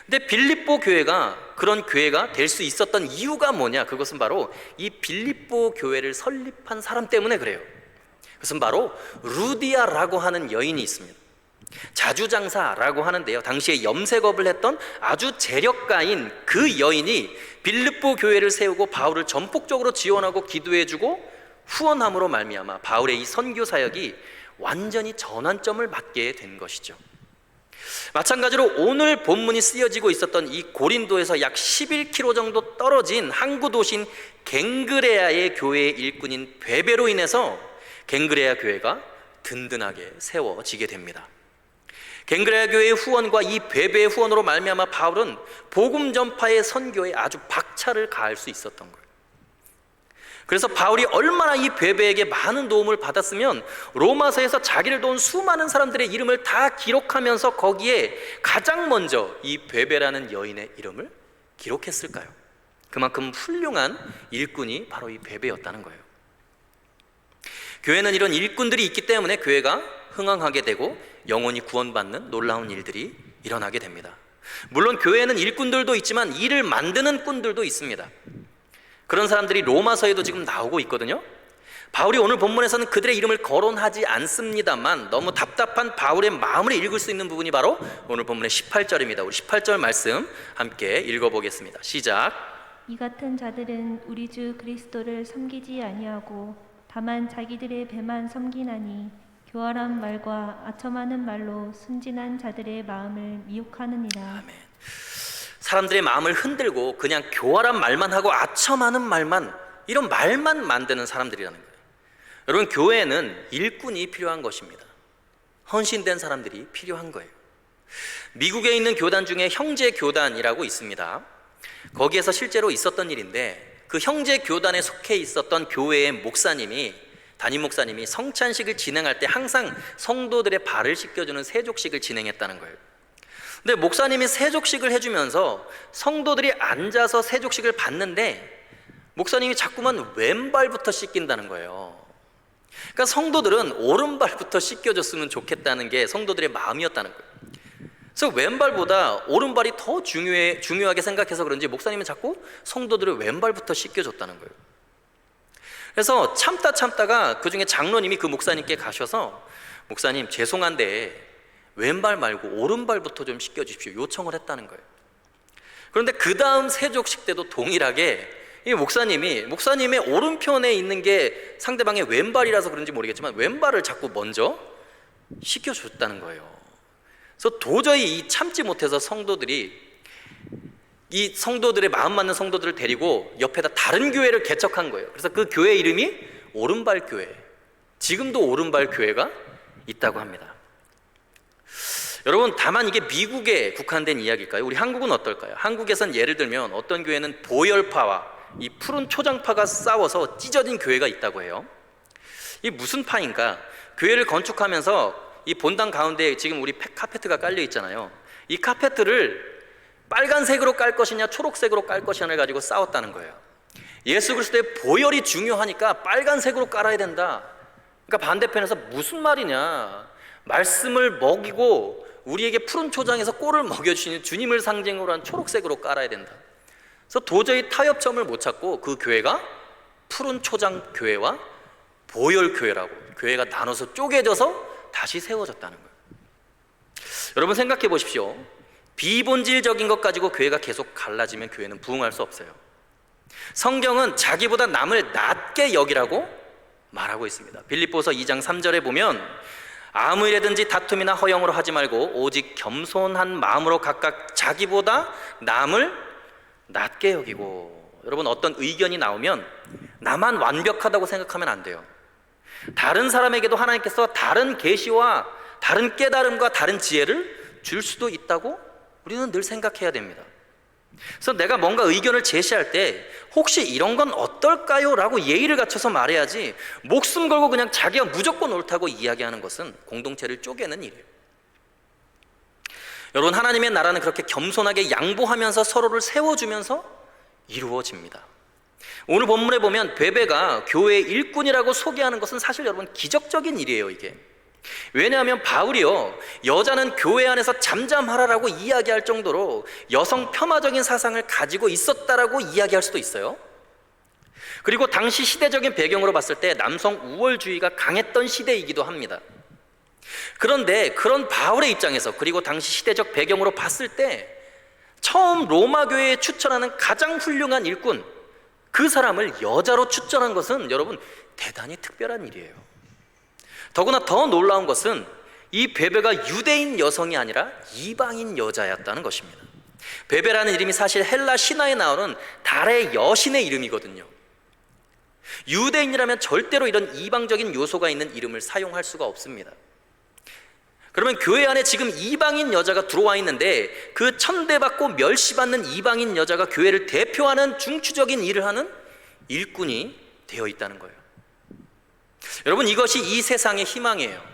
근데 빌립보 교회가 그런 교회가 될 수 있었던 이유가 뭐냐? 그것은 바로 이 빌립보 교회를 설립한 사람 때문에 그래요. 그것은 바로 루디아라고 하는 여인이 있습니다. 자주장사라고 하는데요, 당시에 염색업을 했던 아주 재력가인 그 여인이 빌립보 교회를 세우고 바울을 전폭적으로 지원하고 기도해주고 후원함으로 말미암아 바울의 이 선교 사역이 완전히 전환점을 맞게 된 것이죠. 마찬가지로 오늘 본문이 쓰여지고 있었던 이 고린도에서 약 11km 정도 떨어진 항구 도시인 갱그레아의 교회의 일꾼인 베베로 인해서 갱그레아 교회가 든든하게 세워지게 됩니다. 갱그레아 교회의 후원과 이 베베의 후원으로 말미암아 바울은 복음 전파의 선교에 아주 박차를 가할 수 있었던 거예요. 그래서 바울이 얼마나 이 베베에게 많은 도움을 받았으면 로마서에서 자기를 도운 수많은 사람들의 이름을 다 기록하면서 거기에 가장 먼저 이 베베라는 여인의 이름을 기록했을까요? 그만큼 훌륭한 일꾼이 바로 이 베베였다는 거예요. 교회는 이런 일꾼들이 있기 때문에 교회가 흥황하게 되고 영혼이 구원받는 놀라운 일들이 일어나게 됩니다. 물론 교회에는 일꾼들도 있지만 일을 만드는 꾼들도 있습니다. 그런 사람들이 로마서에도 지금 나오고 있거든요. 바울이 오늘 본문에서는 그들의 이름을 거론하지 않습니다만 너무 답답한 바울의 마음을 읽을 수 있는 부분이 바로 오늘 본문의 18절입니다. 우리 18절 말씀 함께 읽어보겠습니다. 시작. 이 같은 자들은 우리 주 그리스도를 섬기지 아니하고 다만 자기들의 배만 섬기나니 교활한 말과 아첨하는 말로 순진한 자들의 마음을 미혹하느니라. 아멘. 사람들의 마음을 흔들고 그냥 교활한 말만 하고 아첨하는 말만, 이런 말만 만드는 사람들이라는 거예요. 여러분, 교회에는 일꾼이 필요한 것입니다. 헌신된 사람들이 필요한 거예요. 미국에 있는 교단 중에 형제 교단이라고 있습니다. 거기에서 실제로 있었던 일인데 그 형제 교단에 속해 있었던 교회의 목사님이, 담임 목사님이 성찬식을 진행할 때 항상 성도들의 발을 씻겨주는 세족식을 진행했다는 거예요. 근데 목사님이 세족식을 해주면서 성도들이 앉아서 세족식을 받는데 목사님이 자꾸만 왼발부터 씻긴다는 거예요. 그러니까 성도들은 오른발부터 씻겨줬으면 좋겠다는 게 성도들의 마음이었다는 거예요. 그래서 왼발보다 오른발이 더 중요하게 생각해서 그런지 목사님은 자꾸 성도들을 왼발부터 씻겨줬다는 거예요. 그래서 참다가 그 중에 장로님이 그 목사님께 가셔서 목사님 죄송한데 왼발 말고 오른발부터 좀 씻겨주십시오 요청을 했다는 거예요. 그런데 그 다음 세족식 때도 동일하게 이 목사님의 오른편에 있는 게 상대방의 왼발이라서 그런지 모르겠지만 왼발을 자꾸 먼저 씻겨줬다는 거예요. 그래서 도저히 이 참지 못해서 성도들이 이 성도들의 마음 맞는 성도들을 데리고 옆에다 다른 교회를 개척한 거예요. 그래서 그 교회 이름이 오른발 교회, 지금도 오른발 교회가 있다고 합니다. 여러분, 다만 이게 미국에 국한된 이야기일까요? 우리 한국은 어떨까요? 한국에선 예를 들면 어떤 교회는 보혈파와 이 푸른 초장파가 싸워서 찢어진 교회가 있다고 해요. 이 무슨 파인가? 교회를 건축하면서 이 본당 가운데 지금 우리 카페트가 깔려 있잖아요. 이 카페트를 빨간색으로 깔 것이냐 초록색으로 깔 것이냐를 가지고 싸웠다는 거예요. 예수 그리스도의 보혈이 중요하니까 빨간색으로 깔아야 된다. 그러니까 반대편에서 무슨 말이냐, 말씀을 먹이고 우리에게 푸른 초장에서 꼴을 먹여주시는 주님을 상징으로 한 초록색으로 깔아야 된다. 그래서 도저히 타협점을 못 찾고 그 교회가 푸른 초장 교회와 보혈 교회라고 교회가 나눠서 쪼개져서 다시 세워졌다는 거예요. 여러분 생각해 보십시오. 비본질적인 것 가지고 교회가 계속 갈라지면 교회는 부흥할 수 없어요. 성경은 자기보다 남을 낮게 여기라고 말하고 있습니다. 빌립보서 2장 3절에 보면 아무 일에든지 다툼이나 허영으로 하지 말고 오직 겸손한 마음으로 각각 자기보다 남을 낮게 여기고. 여러분, 어떤 의견이 나오면 나만 완벽하다고 생각하면 안 돼요. 다른 사람에게도 하나님께서 다른 계시와 다른 깨달음과 다른 지혜를 줄 수도 있다고 우리는 늘 생각해야 됩니다. 그래서 내가 뭔가 의견을 제시할 때 혹시 이런 건 어떨까요? 라고 예의를 갖춰서 말해야지 목숨 걸고 그냥 자기가 무조건 옳다고 이야기하는 것은 공동체를 쪼개는 일이에요. 여러분, 하나님의 나라는 그렇게 겸손하게 양보하면서 서로를 세워주면서 이루어집니다. 오늘 본문에 보면 베베가 교회의 일꾼이라고 소개하는 것은 사실 여러분 기적적인 일이에요. 이게 왜냐하면 바울이요, 여자는 교회 안에서 잠잠하라라고 이야기할 정도로 여성 폄하적인 사상을 가지고 있었다라고 이야기할 수도 있어요. 그리고 당시 시대적인 배경으로 봤을 때 남성 우월주의가 강했던 시대이기도 합니다. 그런데 그런 바울의 입장에서, 그리고 당시 시대적 배경으로 봤을 때 처음 로마 교회에 추천하는 가장 훌륭한 일꾼, 그 사람을 여자로 추천한 것은 여러분 대단히 특별한 일이에요. 더구나 더 놀라운 것은 이 베베가 유대인 여성이 아니라 이방인 여자였다는 것입니다. 베베라는 이름이 사실 헬라 신화에 나오는 달의 여신의 이름이거든요. 유대인이라면 절대로 이런 이방적인 요소가 있는 이름을 사용할 수가 없습니다. 그러면 교회 안에 지금 이방인 여자가 들어와 있는데 그 천대받고 멸시받는 이방인 여자가 교회를 대표하는 중추적인 일을 하는 일꾼이 되어 있다는 거예요. 여러분, 이것이 이 세상의 희망이에요.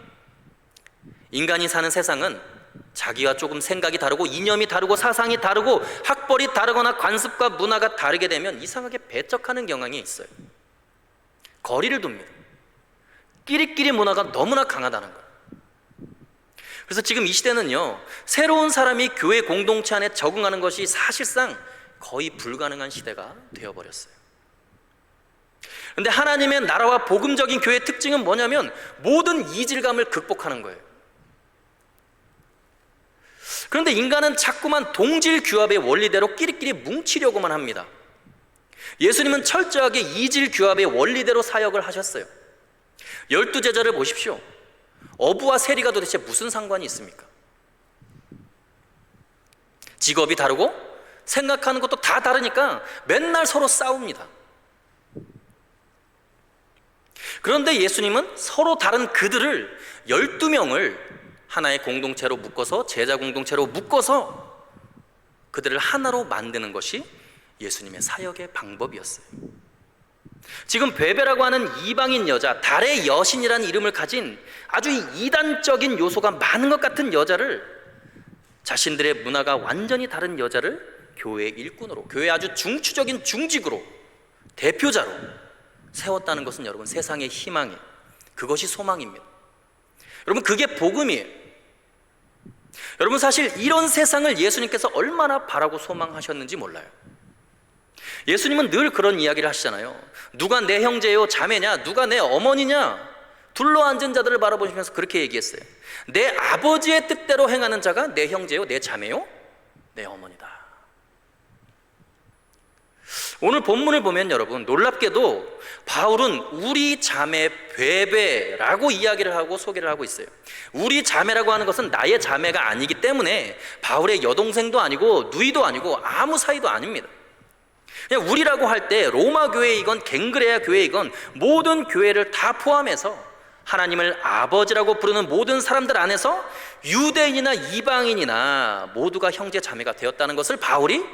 인간이 사는 세상은 자기와 조금 생각이 다르고 이념이 다르고 사상이 다르고 학벌이 다르거나 관습과 문화가 다르게 되면 이상하게 배척하는 경향이 있어요. 거리를 둡니다. 끼리끼리 문화가 너무나 강하다는 거예요. 그래서 지금 이 시대는요, 새로운 사람이 교회 공동체 안에 적응하는 것이 사실상 거의 불가능한 시대가 되어버렸어요. 그런데 하나님의 나라와 복음적인 교회의 특징은 뭐냐면 모든 이질감을 극복하는 거예요. 그런데 인간은 자꾸만 동질 규합의 원리대로 끼리끼리 뭉치려고만 합니다. 예수님은 철저하게 이질 규합의 원리대로 사역을 하셨어요. 12제자를 보십시오. 어부와 세리가 도대체 무슨 상관이 있습니까? 직업이 다르고 생각하는 것도 다 다르니까 맨날 서로 싸웁니다. 그런데 예수님은 서로 다른 그들을 12명을 하나의 공동체로 묶어서, 제자 공동체로 묶어서 그들을 하나로 만드는 것이 예수님의 사역의 방법이었어요. 지금 베베라고 하는 이방인 여자, 달의 여신이라는 이름을 가진 아주 이단적인 요소가 많은 것 같은 여자를, 자신들의 문화가 완전히 다른 여자를 교회의 일꾼으로, 교회의 아주 중추적인 중직으로, 대표자로 세웠다는 것은 여러분 세상의 희망이에요. 그것이 소망입니다. 여러분, 그게 복음이에요. 여러분, 사실 이런 세상을 예수님께서 얼마나 바라고 소망하셨는지 몰라요. 예수님은 늘 그런 이야기를 하시잖아요. 누가 내 형제요 자매냐, 누가 내 어머니냐, 둘러앉은 자들을 바라보시면서 그렇게 얘기했어요. 내 아버지의 뜻대로 행하는 자가 내 형제요, 내 자매요, 내 어머니다. 오늘 본문을 보면 여러분, 놀랍게도 바울은 우리 자매 베베라고 이야기를 하고 소개를 하고 있어요. 우리 자매라고 하는 것은 나의 자매가 아니기 때문에 바울의 여동생도 아니고 누이도 아니고 아무 사이도 아닙니다. 그냥 우리라고 할 때 로마 교회이건 갱그레아 교회이건 모든 교회를 다 포함해서 하나님을 아버지라고 부르는 모든 사람들 안에서 유대인이나 이방인이나 모두가 형제 자매가 되었다는 것을 바울이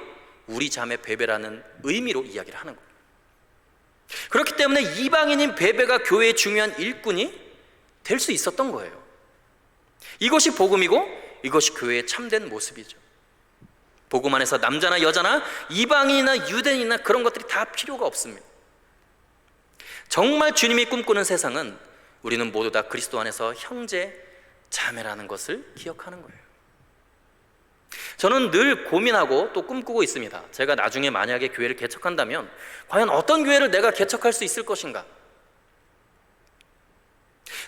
우리 자매 베베라는 의미로 이야기를 하는 거예요. 그렇기 때문에 이방인인 베베가 교회의 중요한 일꾼이 될 수 있었던 거예요. 이것이 복음이고 이것이 교회의 참된 모습이죠. 복음 안에서 남자나 여자나 이방인이나 유대인이나 그런 것들이 다 필요가 없습니다. 정말 주님이 꿈꾸는 세상은 우리는 모두 다 그리스도 안에서 형제 자매라는 것을 기억하는 거예요. 저는 늘 고민하고 또 꿈꾸고 있습니다. 제가 나중에 만약에 교회를 개척한다면 과연 어떤 교회를 내가 개척할 수 있을 것인가?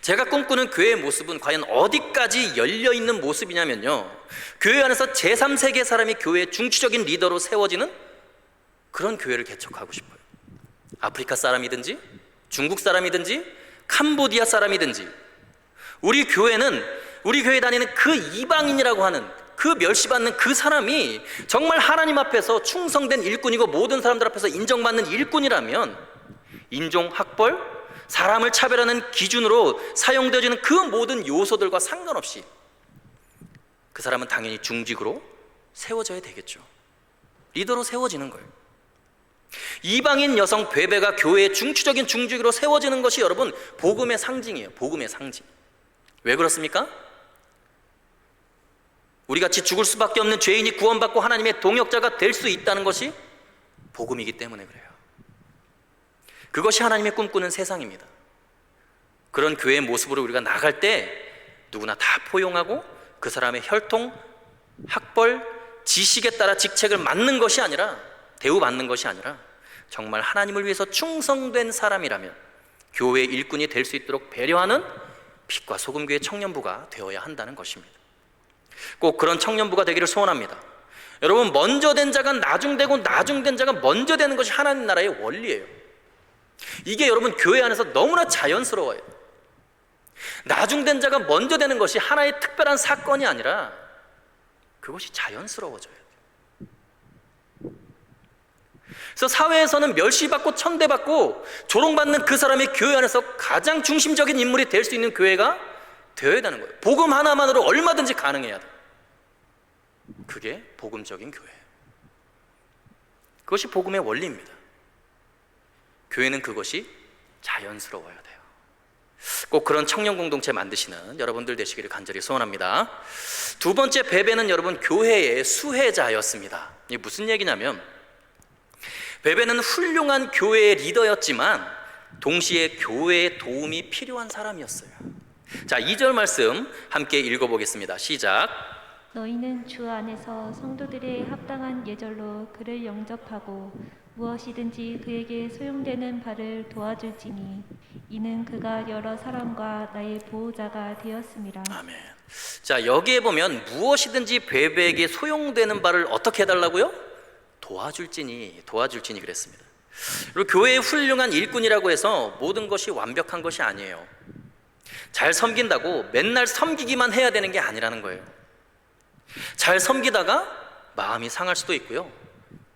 제가 꿈꾸는 교회의 모습은 과연 어디까지 열려있는 모습이냐면요, 교회 안에서 제3세계 사람이 교회의 중추적인 리더로 세워지는 그런 교회를 개척하고 싶어요. 아프리카 사람이든지 중국 사람이든지 캄보디아 사람이든지 우리 교회는, 우리 교회 다니는 그 이방인이라고 하는 그 멸시받는 그 사람이 정말 하나님 앞에서 충성된 일꾼이고 모든 사람들 앞에서 인정받는 일꾼이라면 인종, 학벌, 사람을 차별하는 기준으로 사용되어지는 그 모든 요소들과 상관없이 그 사람은 당연히 중직으로 세워져야 되겠죠. 리더로 세워지는 거예요. 이방인 여성 베베가 교회의 중추적인 중직으로 세워지는 것이 여러분 복음의 상징이에요. 복음의 상징. 왜 그렇습니까? 우리같이 죽을 수밖에 없는 죄인이 구원받고 하나님의 동역자가 될 수 있다는 것이 복음이기 때문에 그래요. 그것이 하나님의 꿈꾸는 세상입니다. 그런 교회의 모습으로 우리가 나갈 때 누구나 다 포용하고 그 사람의 혈통, 학벌, 지식에 따라 직책을 맡는 것이 아니라, 대우받는 것이 아니라 정말 하나님을 위해서 충성된 사람이라면 교회의 일꾼이 될 수 있도록 배려하는 빛과 소금교회 청년부가 되어야 한다는 것입니다. 꼭 그런 청년부가 되기를 소원합니다. 여러분, 먼저 된 자가 나중되고 나중된 자가 먼저 되는 것이 하나님 나라의 원리예요. 이게 여러분 교회 안에서 너무나 자연스러워요. 나중된 자가 먼저 되는 것이 하나의 특별한 사건이 아니라 그것이 자연스러워져야 돼요. 그래서 사회에서는 멸시받고 천대받고 조롱받는 그 사람이 교회 안에서 가장 중심적인 인물이 될 수 있는 교회가 되어야 되는 거예요. 복음 하나만으로 얼마든지 가능해야 돼요. 그게 복음적인 교회예요. 그것이 복음의 원리입니다. 교회는 그것이 자연스러워야 돼요. 꼭 그런 청년 공동체 만드시는 여러분들 되시기를 간절히 소원합니다. 두 번째 베베는 여러분 교회의 수혜자였습니다. 이게 무슨 얘기냐면 베베는 훌륭한 교회의 리더였지만 동시에 교회의 도움이 필요한 사람이었어요. 자, 2절 말씀 함께 읽어보겠습니다. 시작. 너희는 주 안에서 성도들의 합당한 예절로 그를 영접하고 무엇이든지 그에게 소용되는 바를 도와줄지니 이는 그가 여러 사람과 나의 보호자가 되었음이라. 아멘. 자, 여기에 보면 무엇이든지 베베에게 소용되는 바를 어떻게 해달라고요? 도와줄지니 그랬습니다. 그리고 교회의 훌륭한 일꾼이라고 해서 모든 것이 완벽한 것이 아니에요. 잘 섬긴다고 맨날 섬기기만 해야 되는 게 아니라는 거예요. 잘 섬기다가 마음이 상할 수도 있고요,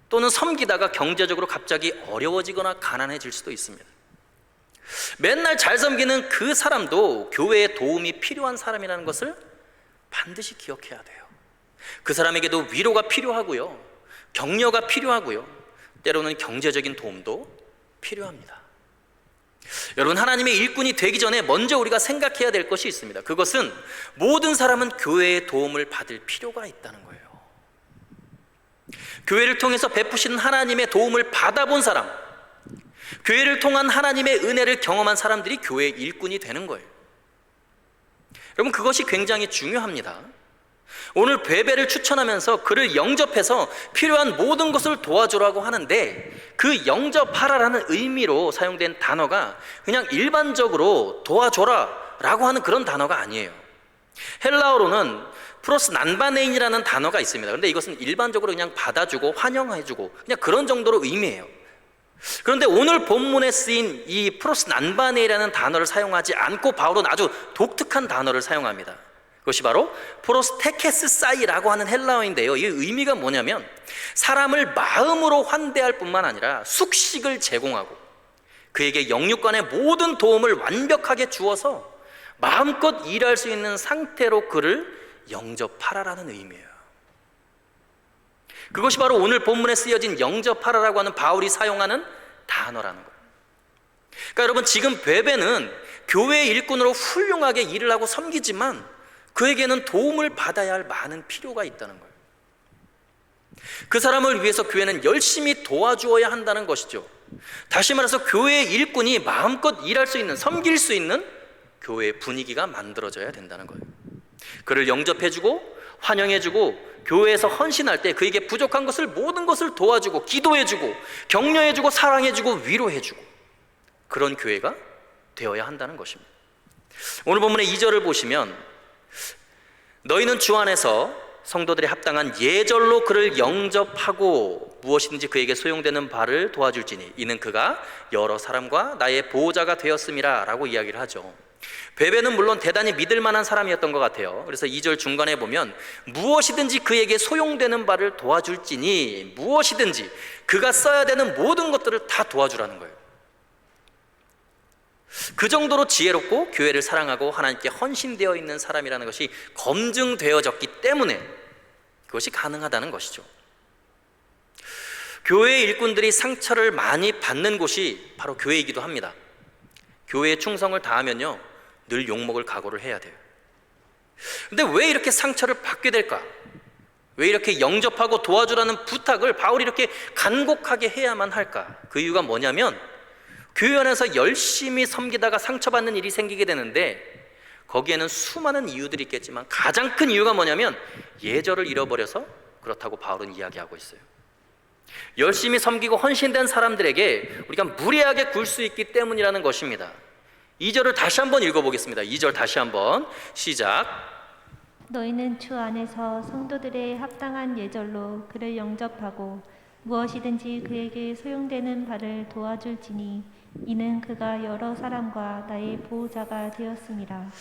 또는 섬기다가 경제적으로 갑자기 어려워지거나 가난해질 수도 있습니다. 맨날 잘 섬기는 그 사람도 교회의 도움이 필요한 사람이라는 것을 반드시 기억해야 돼요. 그 사람에게도 위로가 필요하고요, 격려가 필요하고요, 때로는 경제적인 도움도 필요합니다. 여러분, 하나님의 일꾼이 되기 전에 먼저 우리가 생각해야 될 것이 있습니다. 그것은 모든 사람은 교회의 도움을 받을 필요가 있다는 거예요. 교회를 통해서 베푸시는 하나님의 도움을 받아본 사람, 교회를 통한 하나님의 은혜를 경험한 사람들이 교회의 일꾼이 되는 거예요. 여러분, 그것이 굉장히 중요합니다. 오늘 베베를 추천하면서 그를 영접해서 필요한 모든 것을 도와주라고 하는데, 그 영접하라라는 의미로 사용된 단어가 그냥 일반적으로 도와줘라 라고 하는 그런 단어가 아니에요. 헬라어로는 프로스 난바네인이라는 단어가 있습니다. 그런데 이것은 일반적으로 그냥 받아주고 환영해주고 그냥 그런 정도로 의미해요. 그런데 오늘 본문에 쓰인 이 프로스 난바네이라는 단어를 사용하지 않고 바울은 아주 독특한 단어를 사용합니다. 그것이 바로 프로스테케스 사이라고 하는 헬라어인데요, 이 의미가 뭐냐면 사람을 마음으로 환대할 뿐만 아니라 숙식을 제공하고 그에게 영육간의 모든 도움을 완벽하게 주어서 마음껏 일할 수 있는 상태로 그를 영접하라라는 의미예요. 그것이 바로 오늘 본문에 쓰여진 영접하라라고 하는 바울이 사용하는 단어라는 거예요. 그러니까 여러분, 지금 베베는 교회의 일꾼으로 훌륭하게 일을 하고 섬기지만 그에게는 도움을 받아야 할 많은 필요가 있다는 거예요. 그 사람을 위해서 교회는 열심히 도와주어야 한다는 것이죠. 다시 말해서 교회의 일꾼이 마음껏 일할 수 있는, 섬길 수 있는 교회의 분위기가 만들어져야 된다는 거예요. 그를 영접해주고 환영해주고 교회에서 헌신할 때 그에게 부족한 것을, 모든 것을 도와주고 기도해주고 격려해주고 사랑해주고 위로해주고 그런 교회가 되어야 한다는 것입니다. 오늘 본문의 2절을 보시면 너희는 주 안에서 성도들의 합당한 예절로 그를 영접하고 무엇이든지 그에게 소용되는 바를 도와줄지니 이는 그가 여러 사람과 나의 보호자가 되었음이라 라고 이야기를 하죠. 베베는 물론 대단히 믿을 만한 사람이었던 것 같아요. 그래서 2절 중간에 보면 무엇이든지 그에게 소용되는 바를 도와줄지니, 무엇이든지 그가 써야 되는 모든 것들을 다 도와주라는 거예요. 그 정도로 지혜롭고 교회를 사랑하고 하나님께 헌신되어 있는 사람이라는 것이 검증되어졌기 때문에 그것이 가능하다는 것이죠. 교회의 일꾼들이 상처를 많이 받는 곳이 바로 교회이기도 합니다. 교회에 충성을 다하면요, 늘 욕먹을 각오를 해야 돼요. 근데 왜 이렇게 상처를 받게 될까? 왜 이렇게 영접하고 도와주라는 부탁을 바울이 이렇게 간곡하게 해야만 할까? 그 이유가 뭐냐면 교회 안에서 열심히 섬기다가 상처받는 일이 생기게 되는데 거기에는 수많은 이유들이 있겠지만 가장 큰 이유가 뭐냐면 예절을 잃어버려서 그렇다고 바울은 이야기하고 있어요. 열심히 섬기고 헌신된 사람들에게 우리가 무례하게 굴 수 있기 때문이라는 것입니다. 2절을 다시 한번 읽어보겠습니다. 2절 다시 한번 시작. 너희는 주 안에서 성도들의 합당한 예절로 그를 영접하고 무엇이든지 그에게 소용되는 바를 도와줄지니 이는 그가 여러 사람과 나의 보호자가 되었습니다.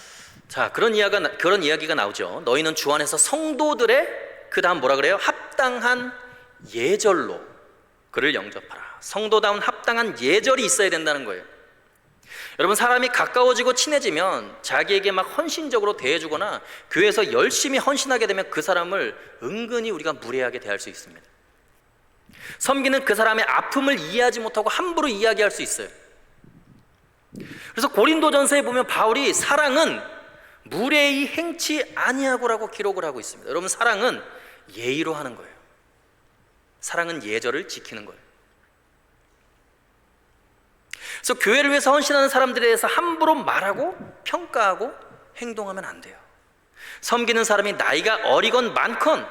자, 그런 이야기가 나오죠. 너희는 주 안에서 성도들의 그 다음 뭐라 그래요? 합당한 예절로 그를 영접하라. 성도다운 합당한 예절이 있어야 된다는 거예요. 여러분, 사람이 가까워지고 친해지면 자기에게 막 헌신적으로 대해주거나 교회에서 열심히 헌신하게 되면 그 사람을 은근히 우리가 무례하게 대할 수 있습니다. 섬기는 그 사람의 아픔을 이해하지 못하고 함부로 이야기할 수 있어요. 그래서 고린도전서에 보면 바울이 사랑은 무례히 행치 아니하고라고 기록을 하고 있습니다. 여러분, 사랑은 예의로 하는 거예요. 사랑은 예절을 지키는 거예요. 그래서 교회를 위해서 헌신하는 사람들에 대해서 함부로 말하고 평가하고 행동하면 안 돼요. 섬기는 사람이 나이가 어리건 많건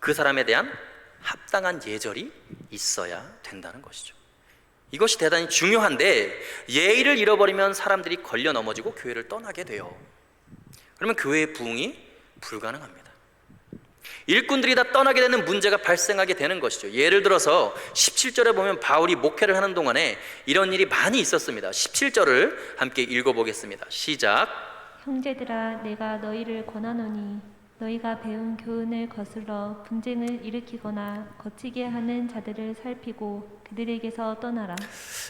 그 사람에 대한 합당한 예절이 있어야 된다는 것이죠. 이것이 대단히 중요한데 예의를 잃어버리면 사람들이 걸려 넘어지고 교회를 떠나게 돼요. 그러면 교회의 부흥이 불가능합니다. 일꾼들이 다 떠나게 되는 문제가 발생하게 되는 것이죠. 예를 들어서 17절에 보면 바울이 목회를 하는 동안에 이런 일이 많이 있었습니다. 17절을 함께 읽어보겠습니다. 시작. 형제들아, 내가 너희를 권하노니 너희가 배운 교훈을 거슬러 분쟁을 일으키거나 거치게 하는 자들을 살피고 그들에게서 떠나라.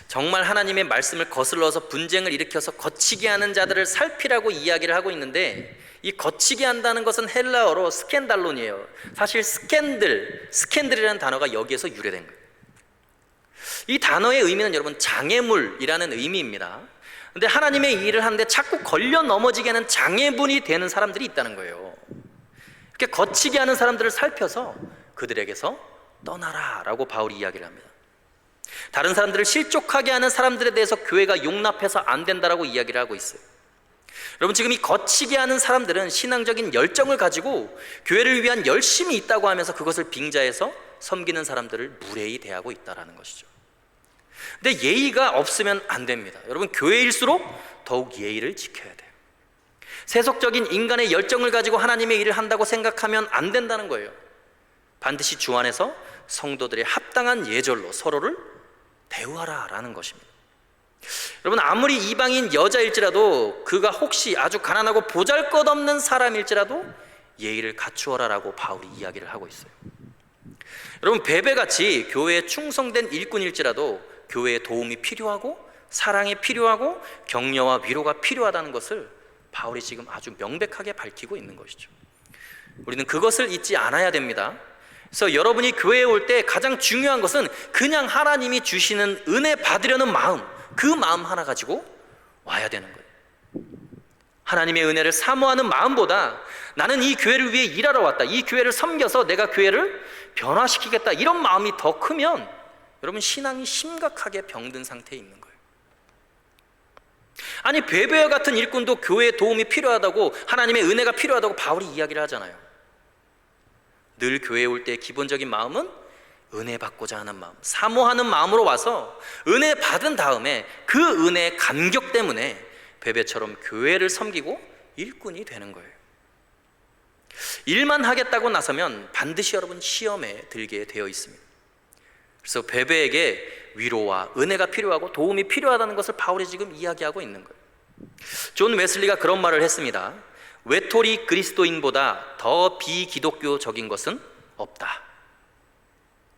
정말 하나님의 말씀을 거슬러서 분쟁을 일으켜서 거치게 하는 자들을 살피라고 이야기를 하고 있는데, 이 거치게 한다는 것은 헬라어로 스캔달론이에요. 사실 스캔들이라는 단어가 여기에서 유래된 거예요. 이 단어의 의미는 여러분 장애물이라는 의미입니다. 근데 하나님의 일을 하는데 자꾸 걸려 넘어지게 하는 장애물이 되는 사람들이 있다는 거예요. 이렇게 거치게 하는 사람들을 살펴서 그들에게서 떠나라 라고 바울이 이야기를 합니다. 다른 사람들을 실족하게 하는 사람들에 대해서 교회가 용납해서 안 된다라고 이야기를 하고 있어요. 여러분, 지금 이 거치게 하는 사람들은 신앙적인 열정을 가지고 교회를 위한 열심이 있다고 하면서 그것을 빙자해서 섬기는 사람들을 무례히 대하고 있다는 것이죠. 근데 예의가 없으면 안 됩니다. 여러분, 교회일수록 더욱 예의를 지켜야 돼요. 세속적인 인간의 열정을 가지고 하나님의 일을 한다고 생각하면 안 된다는 거예요. 반드시 주 안에서 성도들의 합당한 예절로 서로를 대우하라라는 것입니다. 여러분, 아무리 이방인 여자일지라도 그가 혹시 아주 가난하고 보잘것없는 사람일지라도 예의를 갖추어라라고 바울이 이야기를 하고 있어요. 여러분, 베베같이 교회에 충성된 일꾼일지라도 교회에 도움이 필요하고 사랑이 필요하고 격려와 위로가 필요하다는 것을 바울이 지금 아주 명백하게 밝히고 있는 것이죠. 우리는 그것을 잊지 않아야 됩니다. 그래서 여러분이 교회에 올 때 가장 중요한 것은 그냥 하나님이 주시는 은혜 받으려는 마음, 그 마음 하나 가지고 와야 되는 거예요. 하나님의 은혜를 사모하는 마음보다 나는 이 교회를 위해 일하러 왔다, 이 교회를 섬겨서 내가 교회를 변화시키겠다, 이런 마음이 더 크면 여러분, 신앙이 심각하게 병든 상태에 있는 거예요. 아니, 베베와 같은 일꾼도 교회에 도움이 필요하다고, 하나님의 은혜가 필요하다고 바울이 이야기를 하잖아요. 늘 교회에 올 때 기본적인 마음은 은혜 받고자 하는 마음, 사모하는 마음으로 와서 은혜 받은 다음에 그 은혜의 감격 때문에 베베처럼 교회를 섬기고 일꾼이 되는 거예요. 일만 하겠다고 나서면 반드시 여러분 시험에 들게 되어 있습니다. 그래서 베베에게 위로와 은혜가 필요하고 도움이 필요하다는 것을 바울이 지금 이야기하고 있는 거예요. 존 웨슬리가 그런 말을 했습니다. 외톨이 그리스도인보다 더 비기독교적인 것은 없다.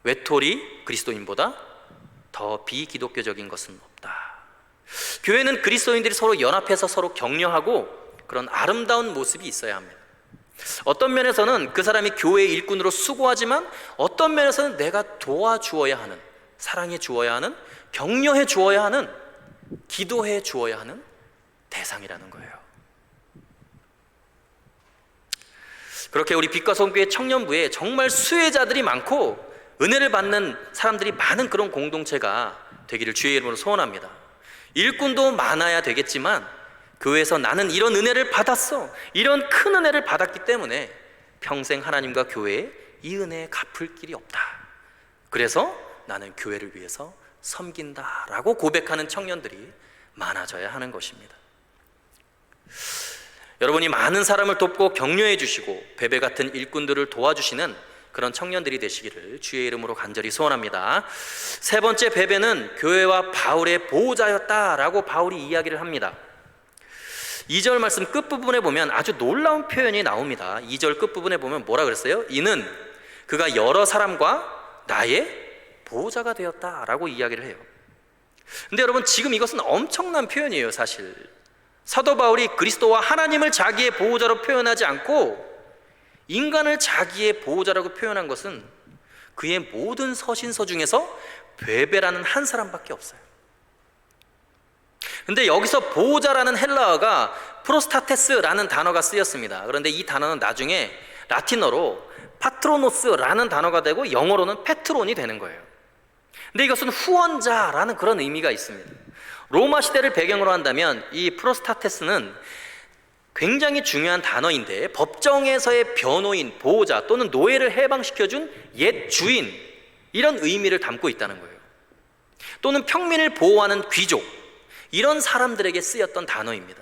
외톨이 그리스도인보다 더 비기독교적인 것은 없다. 교회는 그리스도인들이 서로 연합해서 서로 격려하고 그런 아름다운 모습이 있어야 합니다. 어떤 면에서는 그 사람이 교회의 일꾼으로 수고하지만 어떤 면에서는 내가 도와주어야 하는, 사랑해 주어야 하는, 격려해 주어야 하는, 기도해 주어야 하는 대상이라는 거예요. 그렇게 우리 빛과 소금교회 청년부에 정말 수혜자들이 많고 은혜를 받는 사람들이 많은 그런 공동체가 되기를 주의 이름으로 소원합니다. 일꾼도 많아야 되겠지만 교회에서 나는 이런 은혜를 받았어, 이런 큰 은혜를 받았기 때문에 평생 하나님과 교회에 이 은혜에 갚을 길이 없다, 그래서 나는 교회를 위해서 섬긴다라고 고백하는 청년들이 많아져야 하는 것입니다. 여러분이 많은 사람을 돕고 격려해 주시고 베베 같은 일꾼들을 도와주시는 그런 청년들이 되시기를 주의 이름으로 간절히 소원합니다. 세 번째 베베는 교회와 바울의 보호자였다라고 바울이 이야기를 합니다. 2절 말씀 끝부분에 보면 아주 놀라운 표현이 나옵니다. 2절 끝부분에 보면 뭐라 그랬어요? 이는 그가 여러 사람과 나의 보호자가 되었다라고 이야기를 해요. 근데 여러분, 지금 이것은 엄청난 표현이에요. 사실 사도 바울이 그리스도와 하나님을 자기의 보호자로 표현하지 않고 인간을 자기의 보호자라고 표현한 것은 그의 모든 서신서 중에서 베베라는 한 사람밖에 없어요. 근데 여기서 보호자라는 헬라어가 프로스타테스라는 단어가 쓰였습니다. 그런데 이 단어는 나중에 라틴어로 파트로노스라는 단어가 되고 영어로는 페트론이 되는 거예요. 근데 이것은 후원자라는 그런 의미가 있습니다. 로마 시대를 배경으로 한다면 이 프로스타테스는 굉장히 중요한 단어인데 법정에서의 변호인, 보호자 또는 노예를 해방시켜준 옛 주인, 이런 의미를 담고 있다는 거예요. 또는 평민을 보호하는 귀족, 이런 사람들에게 쓰였던 단어입니다.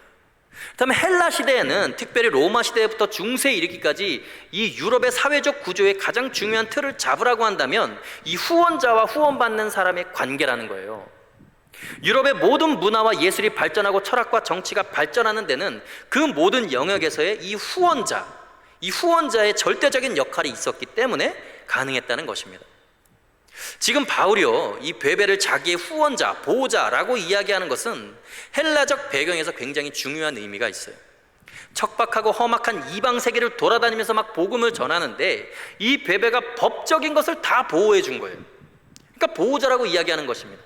그다음에 헬라 시대에는 특별히 로마 시대부터 중세에 이르기까지 이 유럽의 사회적 구조의 가장 중요한 틀을 잡으라고 한다면 이 후원자와 후원받는 사람의 관계라는 거예요. 유럽의 모든 문화와 예술이 발전하고 철학과 정치가 발전하는 데는 그 모든 영역에서의 이 후원자의 절대적인 역할이 있었기 때문에 가능했다는 것입니다. 지금 바울이요, 이 베베를 자기의 후원자, 보호자라고 이야기하는 것은 헬라적 배경에서 굉장히 중요한 의미가 있어요. 척박하고 험악한 이방 세계를 돌아다니면서 막 복음을 전하는데 이 베베가 법적인 것을 다 보호해 준 거예요. 그러니까 보호자라고 이야기하는 것입니다.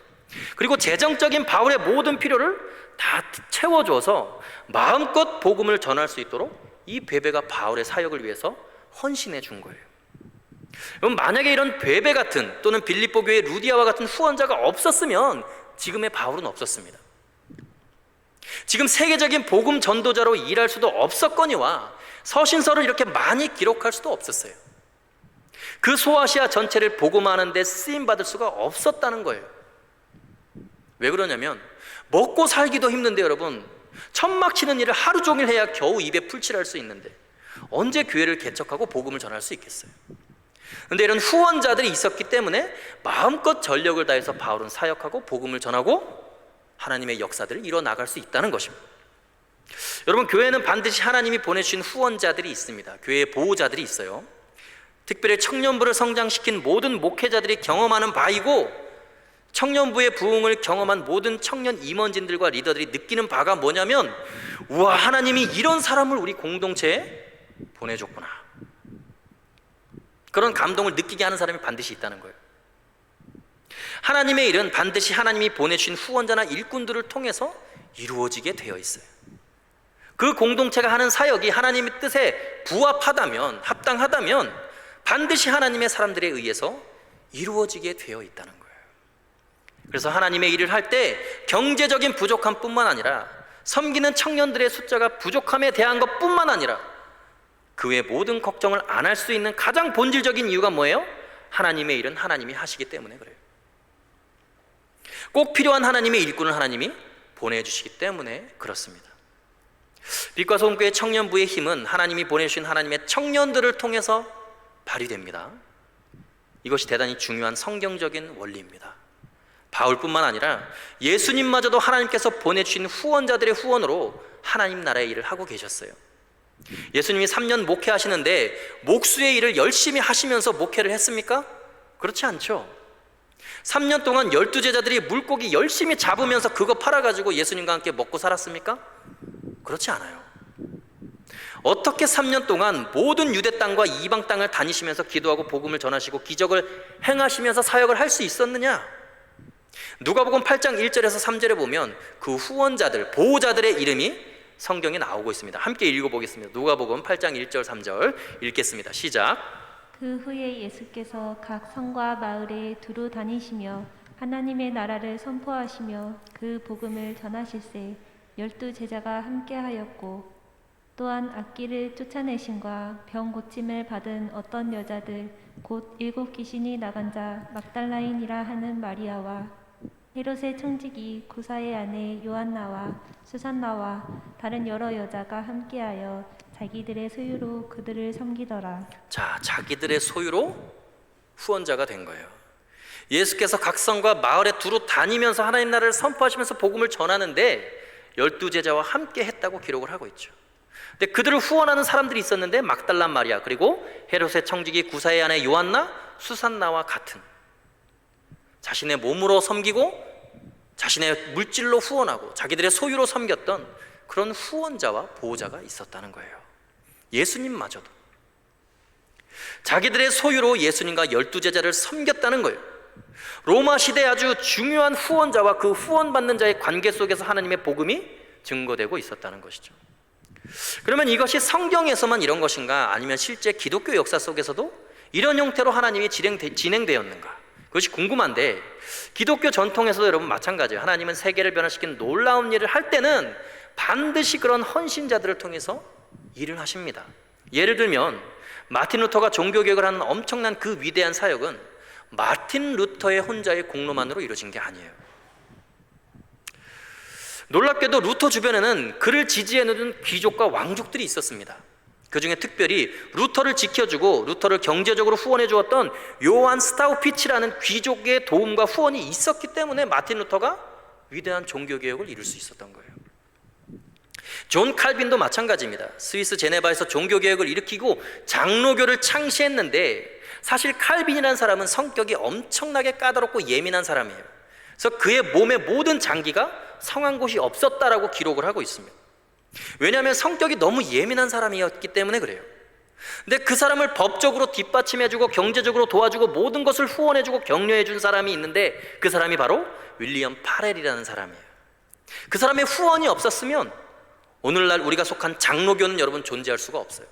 그리고 재정적인 바울의 모든 필요를 다 채워줘서 마음껏 복음을 전할 수 있도록 이 베베가 바울의 사역을 위해서 헌신해 준 거예요. 그럼 만약에 이런 베베 같은 또는 빌립보 교회 루디아와 같은 후원자가 없었으면 지금의 바울은 없었습니다. 지금 세계적인 복음 전도자로 일할 수도 없었거니와 서신서를 이렇게 많이 기록할 수도 없었어요. 그 소아시아 전체를 복음하는 데 쓰임받을 수가 없었다는 거예요. 왜 그러냐면 먹고 살기도 힘든데 여러분, 천막 치는 일을 하루 종일 해야 겨우 입에 풀칠할 수 있는데 언제 교회를 개척하고 복음을 전할 수 있겠어요? 그런데 이런 후원자들이 있었기 때문에 마음껏 전력을 다해서 바울은 사역하고 복음을 전하고 하나님의 역사들을 이뤄나갈 수 있다는 것입니다. 여러분, 교회는 반드시 하나님이 보내주신 후원자들이 있습니다. 교회의 보호자들이 있어요. 특별히 청년부를 성장시킨 모든 목회자들이 경험하는 바이고, 청년부의 부흥을 경험한 모든 청년 임원진들과 리더들이 느끼는 바가 뭐냐면, 우와, 하나님이 이런 사람을 우리 공동체에 보내줬구나, 그런 감동을 느끼게 하는 사람이 반드시 있다는 거예요. 하나님의 일은 반드시 하나님이 보내주신 후원자나 일꾼들을 통해서 이루어지게 되어 있어요. 그 공동체가 하는 사역이 하나님의 뜻에 부합하다면, 합당하다면 반드시 하나님의 사람들에 의해서 이루어지게 되어 있다는 거예요. 그래서 하나님의 일을 할 때 경제적인 부족함뿐만 아니라 섬기는 청년들의 숫자가 부족함에 대한 것뿐만 아니라 그 외 모든 걱정을 안 할 수 있는 가장 본질적인 이유가 뭐예요? 하나님의 일은 하나님이 하시기 때문에 그래요. 꼭 필요한 하나님의 일꾼을 하나님이 보내주시기 때문에 그렇습니다. 빛과 소금교회 청년부의 힘은 하나님이 보내주신 하나님의 청년들을 통해서 발휘됩니다. 이것이 대단히 중요한 성경적인 원리입니다. 바울뿐만 아니라 예수님마저도 하나님께서 보내주신 후원자들의 후원으로 하나님 나라의 일을 하고 계셨어요. 예수님이 3년 목회하시는데 목수의 일을 열심히 하시면서 목회를 했습니까? 그렇지 않죠. 3년 동안 12제자들이 물고기 열심히 잡으면서 그거 팔아가지고 예수님과 함께 먹고 살았습니까? 그렇지 않아요. 어떻게 3년 동안 모든 유대 땅과 이방 땅을 다니시면서 기도하고 복음을 전하시고 기적을 행하시면서 사역을 할 수 있었느냐? 누가복음 8장 1절에서 3절에 보면 그 후원자들, 보호자들의 이름이 성경에 나오고 있습니다. 함께 읽어보겠습니다. 누가복음 8장 1절 3절 읽겠습니다. 시작. 그 후에 예수께서 각 성과 마을에 두루 다니시며 하나님의 나라를 선포하시며 그 복음을 전하실세 12제자가 함께하였고, 또한 악기를 쫓아내심과 병 고침을 받은 어떤 여자들 곧 7 귀신이 나간 자 막달라인이라 하는 마리아와 헤롯의 청지기 구사의 아내 요한나와 수산나와 다른 여러 여자가 함께하여 자기들의 소유로 그들을 섬기더라. 자, 자기들의 소유로 후원자가 된 거예요. 예수께서 각 성과 마을에 두루 다니면서 하나님 나라를 선포하시면서 복음을 전하는데 12제자와 함께 했다고 기록을 하고 있죠. 근데 그들을 후원하는 사람들이 있었는데 막달란 마리아, 그리고 헤롯의 청지기 구사의 아내 요한나, 수산나와 같은, 자신의 몸으로 섬기고 자신의 물질로 후원하고 자기들의 소유로 섬겼던 그런 후원자와 보호자가 있었다는 거예요. 예수님마저도 자기들의 소유로 예수님과 12제자를 섬겼다는 거예요. 로마 시대에 아주 중요한 후원자와 그 후원받는 자의 관계 속에서 하나님의 복음이 증거되고 있었다는 것이죠. 그러면 이것이 성경에서만 이런 것인가, 아니면 실제 기독교 역사 속에서도 이런 형태로 하나님이 진행되었는가, 그것이 궁금한데, 기독교 전통에서도 여러분 마찬가지예요. 하나님은 세계를 변화시키는 놀라운 일을 할 때는 반드시 그런 헌신자들을 통해서 일을 하십니다. 예를 들면 마틴 루터가 종교개혁을 하는 엄청난 그 위대한 사역은 마틴 루터의 혼자의 공로만으로 이루어진 게 아니에요. 놀랍게도 루터 주변에는 그를 지지해주는 귀족과 왕족들이 있었습니다. 그 중에 특별히 루터를 지켜주고 루터를 경제적으로 후원해 주었던 요한 스타우피치라는 귀족의 도움과 후원이 있었기 때문에 마틴 루터가 위대한 종교개혁을 이룰 수 있었던 거예요. 존 칼빈도 마찬가지입니다. 스위스 제네바에서 종교개혁을 일으키고 장로교를 창시했는데, 사실 칼빈이라는 사람은 성격이 엄청나게 까다롭고 예민한 사람이에요. 그래서 그의 몸의 모든 장기가 상한 곳이 없었다라고 기록을 하고 있습니다. 왜냐하면 성격이 너무 예민한 사람이었기 때문에 그래요. 근데 그 사람을 법적으로 뒷받침해주고 경제적으로 도와주고 모든 것을 후원해주고 격려해준 사람이 있는데, 그 사람이 바로 윌리엄 파렐이라는 사람이에요. 그 사람의 후원이 없었으면 오늘날 우리가 속한 장로교는 여러분 존재할 수가 없어요.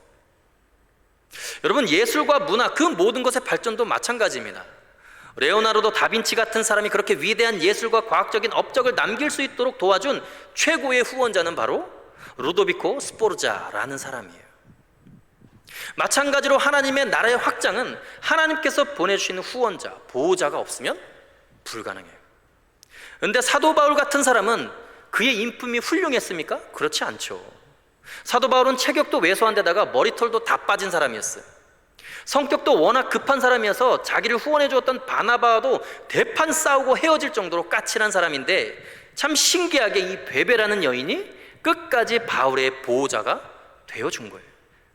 여러분, 예술과 문화, 그 모든 것의 발전도 마찬가지입니다. 레오나르도 다빈치 같은 사람이 그렇게 위대한 예술과 과학적인 업적을 남길 수 있도록 도와준 최고의 후원자는 바로 루도비코 스포르자라는 사람이에요. 마찬가지로 하나님의 나라의 확장은 하나님께서 보내주시는 후원자, 보호자가 없으면 불가능해요. 그런데 사도 바울 같은 사람은 그의 인품이 훌륭했습니까? 그렇지 않죠. 사도 바울은 체격도 왜소한 데다가 머리털도 다 빠진 사람이었어요. 성격도 워낙 급한 사람이어서 자기를 후원해 주었던 바나바와도 대판 싸우고 헤어질 정도로 까칠한 사람인데, 참 신기하게 이 베베라는 여인이 끝까지 바울의 보호자가 되어준 거예요.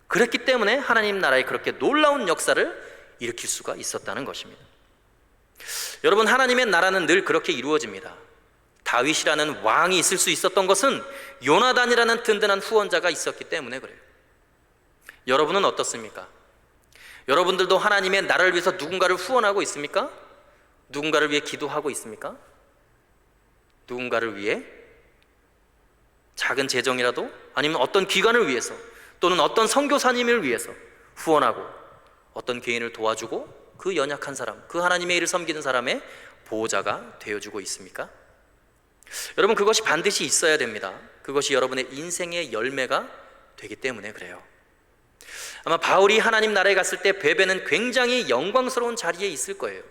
그랬기 때문에 하나님 나라에 그렇게 놀라운 역사를 일으킬 수가 있었다는 것입니다. 여러분, 하나님의 나라는 늘 그렇게 이루어집니다. 다윗이라는 왕이 있을 수 있었던 것은 요나단이라는 든든한 후원자가 있었기 때문에 그래요. 여러분은 어떻습니까? 여러분들도 하나님의 나라를 위해서 누군가를 후원하고 있습니까? 누군가를 위해 기도하고 있습니까? 누군가를 위해 작은 재정이라도, 아니면 어떤 기관을 위해서, 또는 어떤 선교사님을 위해서 후원하고 어떤 개인을 도와주고 그 연약한 사람, 그 하나님의 일을 섬기는 사람의 보호자가 되어주고 있습니까? 여러분, 그것이 반드시 있어야 됩니다. 그것이 여러분의 인생의 열매가 되기 때문에 그래요. 아마 바울이 하나님 나라에 갔을 때 베베는 굉장히 영광스러운 자리에 있을 거예요.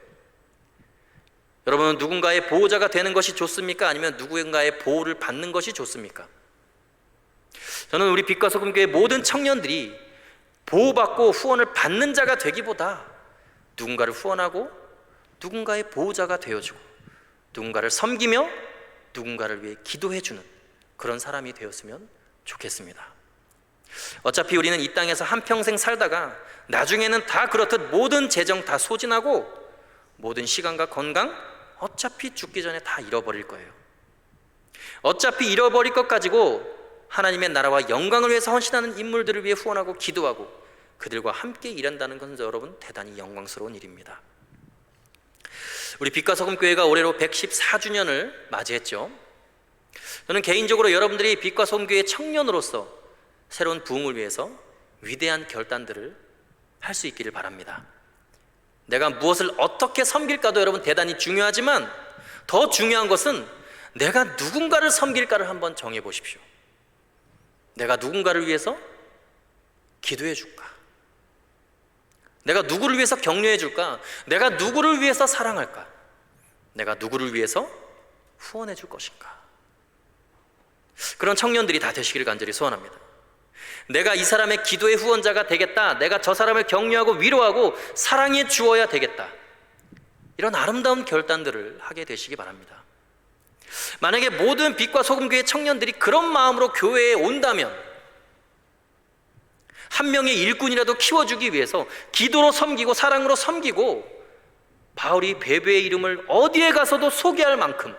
여러분은 누군가의 보호자가 되는 것이 좋습니까? 아니면 누군가의 보호를 받는 것이 좋습니까? 저는 우리 빛과 소금교회 모든 청년들이 보호받고 후원을 받는 자가 되기보다 누군가를 후원하고 누군가의 보호자가 되어주고 누군가를 섬기며 누군가를 위해 기도해주는 그런 사람이 되었으면 좋겠습니다. 어차피 우리는 이 땅에서 한평생 살다가 나중에는 다 그렇듯 모든 재정 다 소진하고 모든 시간과 건강 어차피 죽기 전에 다 잃어버릴 거예요. 어차피 잃어버릴 것 가지고 하나님의 나라와 영광을 위해서 헌신하는 인물들을 위해 후원하고 기도하고 그들과 함께 일한다는 것은 여러분 대단히 영광스러운 일입니다. 우리 빛과 소금 교회가 올해로 114주년을 맞이했죠. 저는 개인적으로 여러분들이 빛과 소금 교회 청년으로서 새로운 부흥을 위해서 위대한 결단들을 할 수 있기를 바랍니다. 내가 무엇을 어떻게 섬길까도 여러분 대단히 중요하지만 더 중요한 것은 내가 누군가를 섬길까를 한번 정해 보십시오. 내가 누군가를 위해서 기도해 줄까? 내가 누구를 위해서 격려해 줄까? 내가 누구를 위해서 사랑할까? 내가 누구를 위해서 후원해 줄 것인가? 그런 청년들이 다 되시기를 간절히 소원합니다. 내가 이 사람의 기도의 후원자가 되겠다. 내가 저 사람을 격려하고 위로하고 사랑해 주어야 되겠다. 이런 아름다운 결단들을 하게 되시기 바랍니다. 만약에 모든 빛과 소금교회 청년들이 그런 마음으로 교회에 온다면 한 명의 일꾼이라도 키워주기 위해서 기도로 섬기고 사랑으로 섬기고 바울이 베베의 이름을 어디에 가서도 소개할 만큼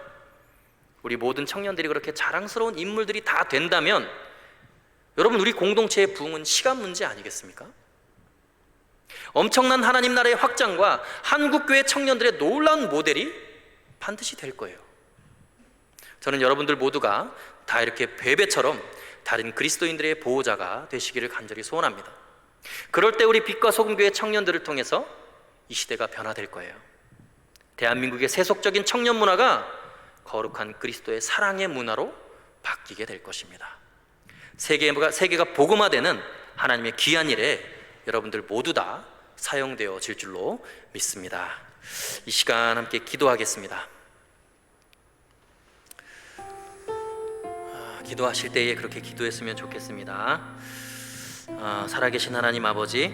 우리 모든 청년들이 그렇게 자랑스러운 인물들이 다 된다면 여러분, 우리 공동체의 부흥은 시간 문제 아니겠습니까? 엄청난 하나님 나라의 확장과 한국교회 청년들의 놀라운 모델이 반드시 될 거예요. 저는 여러분들 모두가 다 이렇게 베베처럼 다른 그리스도인들의 보호자가 되시기를 간절히 소원합니다. 그럴 때 우리 빛과 소금교회 청년들을 통해서 이 시대가 변화될 거예요. 대한민국의 세속적인 청년 문화가 거룩한 그리스도의 사랑의 문화로 바뀌게 될 것입니다. 세계가 복음화되는 하나님의 귀한 일에 여러분들 모두 다 사용되어질 줄로 믿습니다. 이 시간 함께 기도하겠습니다. 기도하실 때에 그렇게 기도했으면 좋겠습니다. 살아계신 하나님 아버지,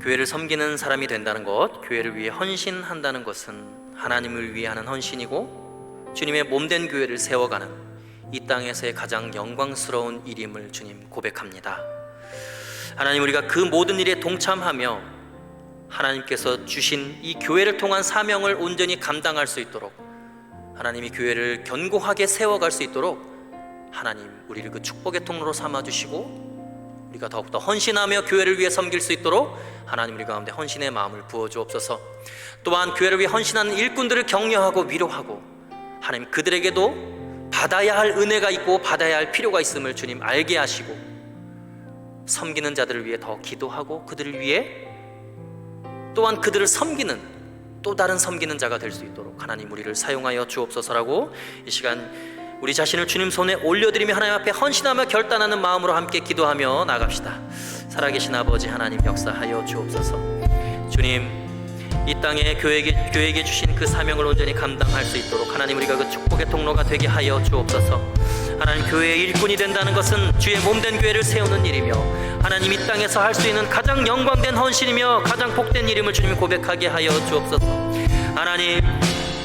교회를 섬기는 사람이 된다는 것, 교회를 위해 헌신한다는 것은 하나님을 위해 하는 헌신이고 주님의 몸된 교회를 세워가는 이 땅에서의 가장 영광스러운 일임을 주님 고백합니다. 하나님, 우리가 그 모든 일에 동참하며 하나님께서 주신 이 교회를 통한 사명을 온전히 감당할 수 있도록, 하나님이 교회를 견고하게 세워갈 수 있도록 하나님 우리를 그 축복의 통로로 삼아주시고 우리가 더욱더 헌신하며 교회를 위해 섬길 수 있도록 하나님 우리 가운데 헌신의 마음을 부어주옵소서. 또한 교회를 위해 헌신하는 일꾼들을 격려하고 위로하고 하나님 그들에게도 받아야 할 은혜가 있고 받아야 할 필요가 있음을 주님 알게 하시고 섬기는 자들을 위해 더 기도하고 그들을 위해 또한 그들을 섬기는 또 다른 섬기는 자가 될 수 있도록 하나님 우리를 사용하여 주옵소서라고 이 시간 우리 자신을 주님 손에 올려드리며 하나님 앞에 헌신하며 결단하는 마음으로 함께 기도하며 나갑시다. 살아계신 아버지 하나님, 역사하여 주옵소서. 주님, 이 땅에 교회에게 주신 그 사명을 온전히 감당할 수 있도록 하나님 우리가 그 축복의 통로가 되게 하여 주옵소서. 하나님, 교회의 일꾼이 된다는 것은 주의 몸된 교회를 세우는 일이며 하나님 이 땅에서 할 수 있는 가장 영광된 헌신이며 가장 복된 일임을 주님 고백하게 하여 주옵소서. 하나님,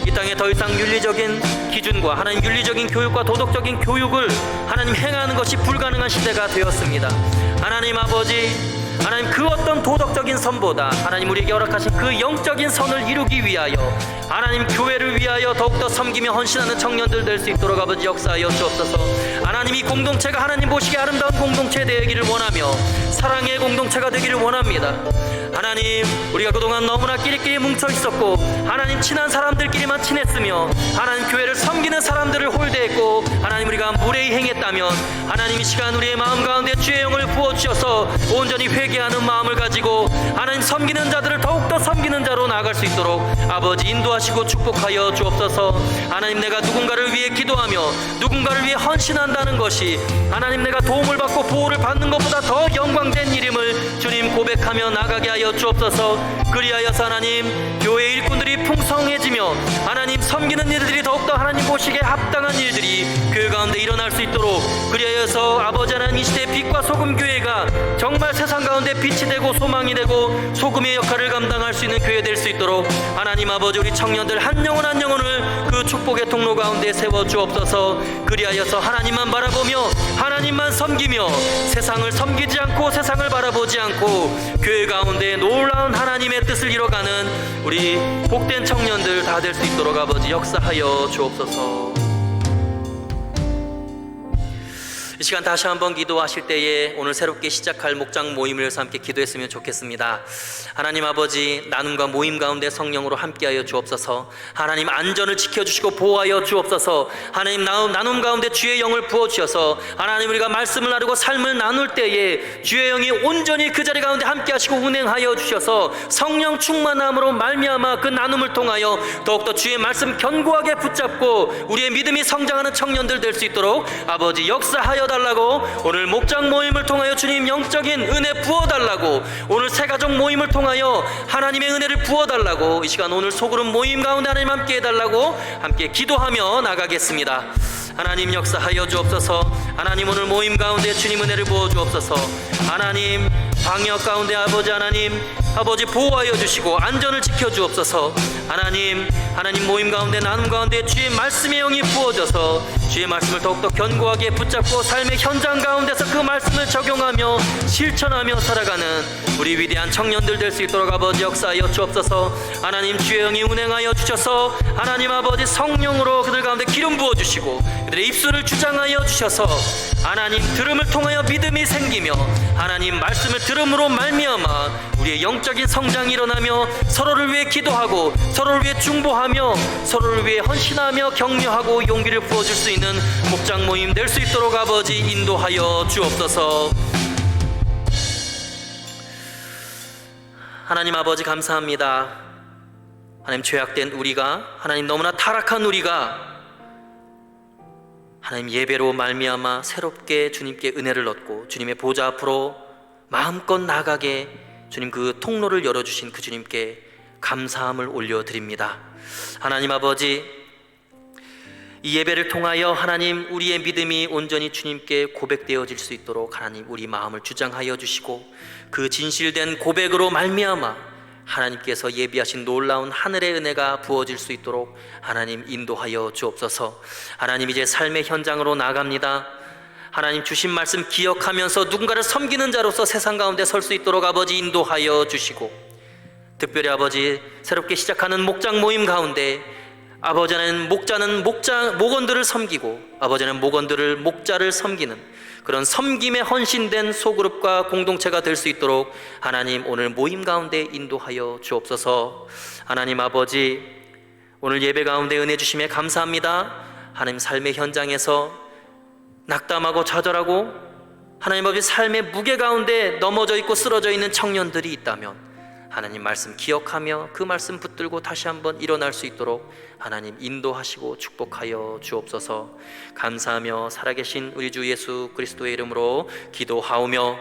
이 땅에 더 이상 윤리적인 기준과 하나님 윤리적인 교육과 도덕적인 교육을 하나님 행하는 것이 불가능한 시대가 되었습니다. 하나님 아버지, 하나님 그 어떤 도덕적인 선보다 하나님 우리에게 허락하신 그 영적인 선을 이루기 위하여 하나님 교회를 위하여 더욱더 섬기며 헌신하는 청년들 될 수 있도록 아버지 역사하여 주옵소서. 하나님 이 공동체가 하나님 보시기에 아름다운 공동체 되기를 원하며 사랑의 공동체가 되기를 원합니다. 하나님, 우리가 그동안 너무나 끼리끼리 뭉쳐 있었고 하나님 친한 사람들끼리만 친했으며 하나님 교회를 섬기는 사람들을 홀대했고 하나님 우리가 무례히 행했다면 하나님 이 시간 우리의 마음 가운데 주의 영을 부어주셔서 온전히 회개하는 마음을 가지고 하나님 섬기는 자들을 더욱더 섬기는 자로 나아갈 수 있도록 아버지 인도하시고 축복하여 주옵소서. 하나님, 내가 누군가를 위해 기도하며 누군가를 위해 헌신한다는 것이 하나님 내가 도움을 받고 보호를 받는 것보다 더 영광된 일임을 주님 고백하며 나가게 하여 주옵소서. 그리하여서 하나님 교회 일꾼들이 풍성해지며 하나님 섬기는 일들이 더욱더 하나님 보시기에 합당한 일들이 교회 가운데 일어날 수 있도록 그리하여서 아버지 하나님 이 시대의 빛과 소금 교회가 정말 세상 가운데 빛이 되고 소망이 되고 소금의 역할을 감당할 수 있는 교회 될 수 있도록 하나님 아버지 우리 청년들 한 영혼 한 영혼을 그 축복의 통로 가운데 세워 주옵소서. 그리하여서 하나님만 바라보며 하나님만 섬기며 세상을 섬기지 않고 세상을 바라보지 않고 교회 가운데 놀라운 하나님의 뜻을 이뤄가는 우리 복된 청년들 다 될 수 있도록 아버지 역사하여 주옵소서. 이 시간 다시 한번 기도하실 때에 오늘 새롭게 시작할 목장 모임을 위해서 함께 기도했으면 좋겠습니다. 하나님 아버지, 나눔과 모임 가운데 성령으로 함께하여 주옵소서. 하나님 안전을 지켜주시고 보호하여 주옵소서. 하나님 나눔 가운데 주의 영을 부어주셔서 하나님 우리가 말씀을 나누고 삶을 나눌 때에 주의 영이 온전히 그 자리 가운데 함께하시고 운행하여 주셔서 성령 충만함으로 말미암아 그 나눔을 통하여 더욱더 주의 말씀 견고하게 붙잡고 우리의 믿음이 성장하는 청년들 될 수 있도록 아버지 역사하여 달라고, 오늘 목장 모임을 통하여 주님 영적인 은혜 부어달라고, 오늘 새가족 모임을 통하여 하나님의 은혜를 부어달라고, 이 시간 오늘 소그룹 모임 가운데 하나님 함께 해달라고 함께 기도하며 나가겠습니다. 하나님 역사하여 주옵소서. 하나님 오늘 모임 가운데 주님 은혜를 부어 주옵소서. 하나님 방역 가운데 아버지 하나님 보호하여 주시고 안전을 지켜 주옵소서. 하나님 모임 가운데 나눔 가운데 주의 말씀의 영이 부어져서 주의 말씀을 더욱더 견고하게 붙잡고 삶의 현장 가운데서 그 말씀을 적용하며 실천하며 살아가는 우리 위대한 청년들 될 수 있도록 아버지 역사하여 주옵소서. 하나님 주의 영이 운행하여 주셔서 하나님 아버지 성령으로 그들 가운데 기름 부어 주시고 그들의 입술을 주장하여 주셔서 하나님 들음을 통하여 믿음이 생기며 하나님 말씀을 들음으로 말미암아 우리의 영적인 성장이 일어나며 서로를 위해 기도하고 서로를 위해 중보하며 서로를 위해 헌신하며 격려하고 용기를 부어줄 수 있는 목장 모임 될 수 있도록 아버지 인도하여 주옵소서. 하나님 아버지 감사합니다. 하나님 죄악된 우리가 하나님 너무나 타락한 우리가 하나님 예배로 말미암아 새롭게 주님께 은혜를 얻고 주님의 보좌 앞으로 마음껏 나가게 주님 그 통로를 열어주신 그 주님께 감사함을 올려드립니다. 하나님 아버지 이 예배를 통하여 하나님 우리의 믿음이 온전히 주님께 고백되어질 수 있도록 하나님 우리 마음을 주장하여 주시고 그 진실된 고백으로 말미암아 하나님께서 예비하신 놀라운 하늘의 은혜가 부어질 수 있도록 하나님 인도하여 주옵소서. 하나님 이제 삶의 현장으로 나갑니다. 하나님 주신 말씀 기억하면서 누군가를 섬기는 자로서 세상 가운데 설 수 있도록 아버지 인도하여 주시고 특별히 아버지 새롭게 시작하는 목장 모임 가운데 아버지는 목원들을 섬기고 아버지는 목원들을 목자를 섬기는 그런 섬김에 헌신된 소그룹과 공동체가 될 수 있도록 하나님 오늘 모임 가운데 인도하여 주옵소서. 하나님 아버지 오늘 예배 가운데 은혜 주심에 감사합니다. 하나님 삶의 현장에서 낙담하고 좌절하고 하나님 아버지 삶의 무게 가운데 넘어져 있고 쓰러져 있는 청년들이 있다면 하나님 말씀 기억하며 그 말씀 붙들고 다시 한번 일어날 수 있도록 하나님 인도하시고 축복하여 주옵소서. 감사하며 살아계신 우리 주 예수 그리스도의 이름으로 기도하오며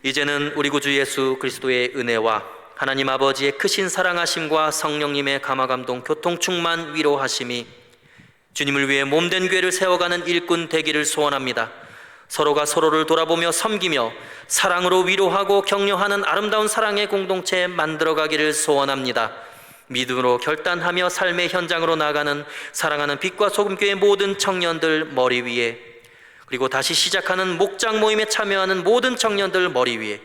이제는 우리 구주 예수 그리스도의 은혜와 하나님 아버지의 크신 사랑하심과 성령님의 감화감동 교통 충만 위로하심이 주님을 위해 몸된 교회를 세워가는 일꾼 되기를 소원합니다. 서로가 서로를 돌아보며 섬기며 사랑으로 위로하고 격려하는 아름다운 사랑의 공동체 만들어가기를 소원합니다. 믿음으로 결단하며 삶의 현장으로 나가는 사랑하는 빛과 소금교회 모든 청년들 머리 위에 그리고 다시 시작하는 목장 모임에 참여하는 모든 청년들 머리 위에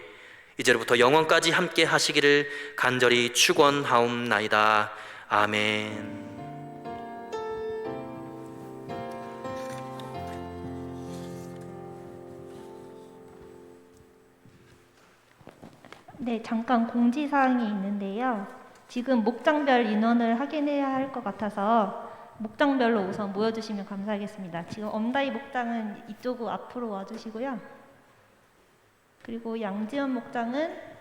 이제로부터 영원까지 함께 하시기를 간절히 축원하옵나이다. 아멘. 네, 잠깐 공지사항이 있는데요. 지금 목장별 인원을 확인해야 할 것 같아서 목장별로 우선 모여주시면 감사하겠습니다. 지금 엄다이 목장은 이쪽 앞으로 와주시고요. 그리고 양지연 목장은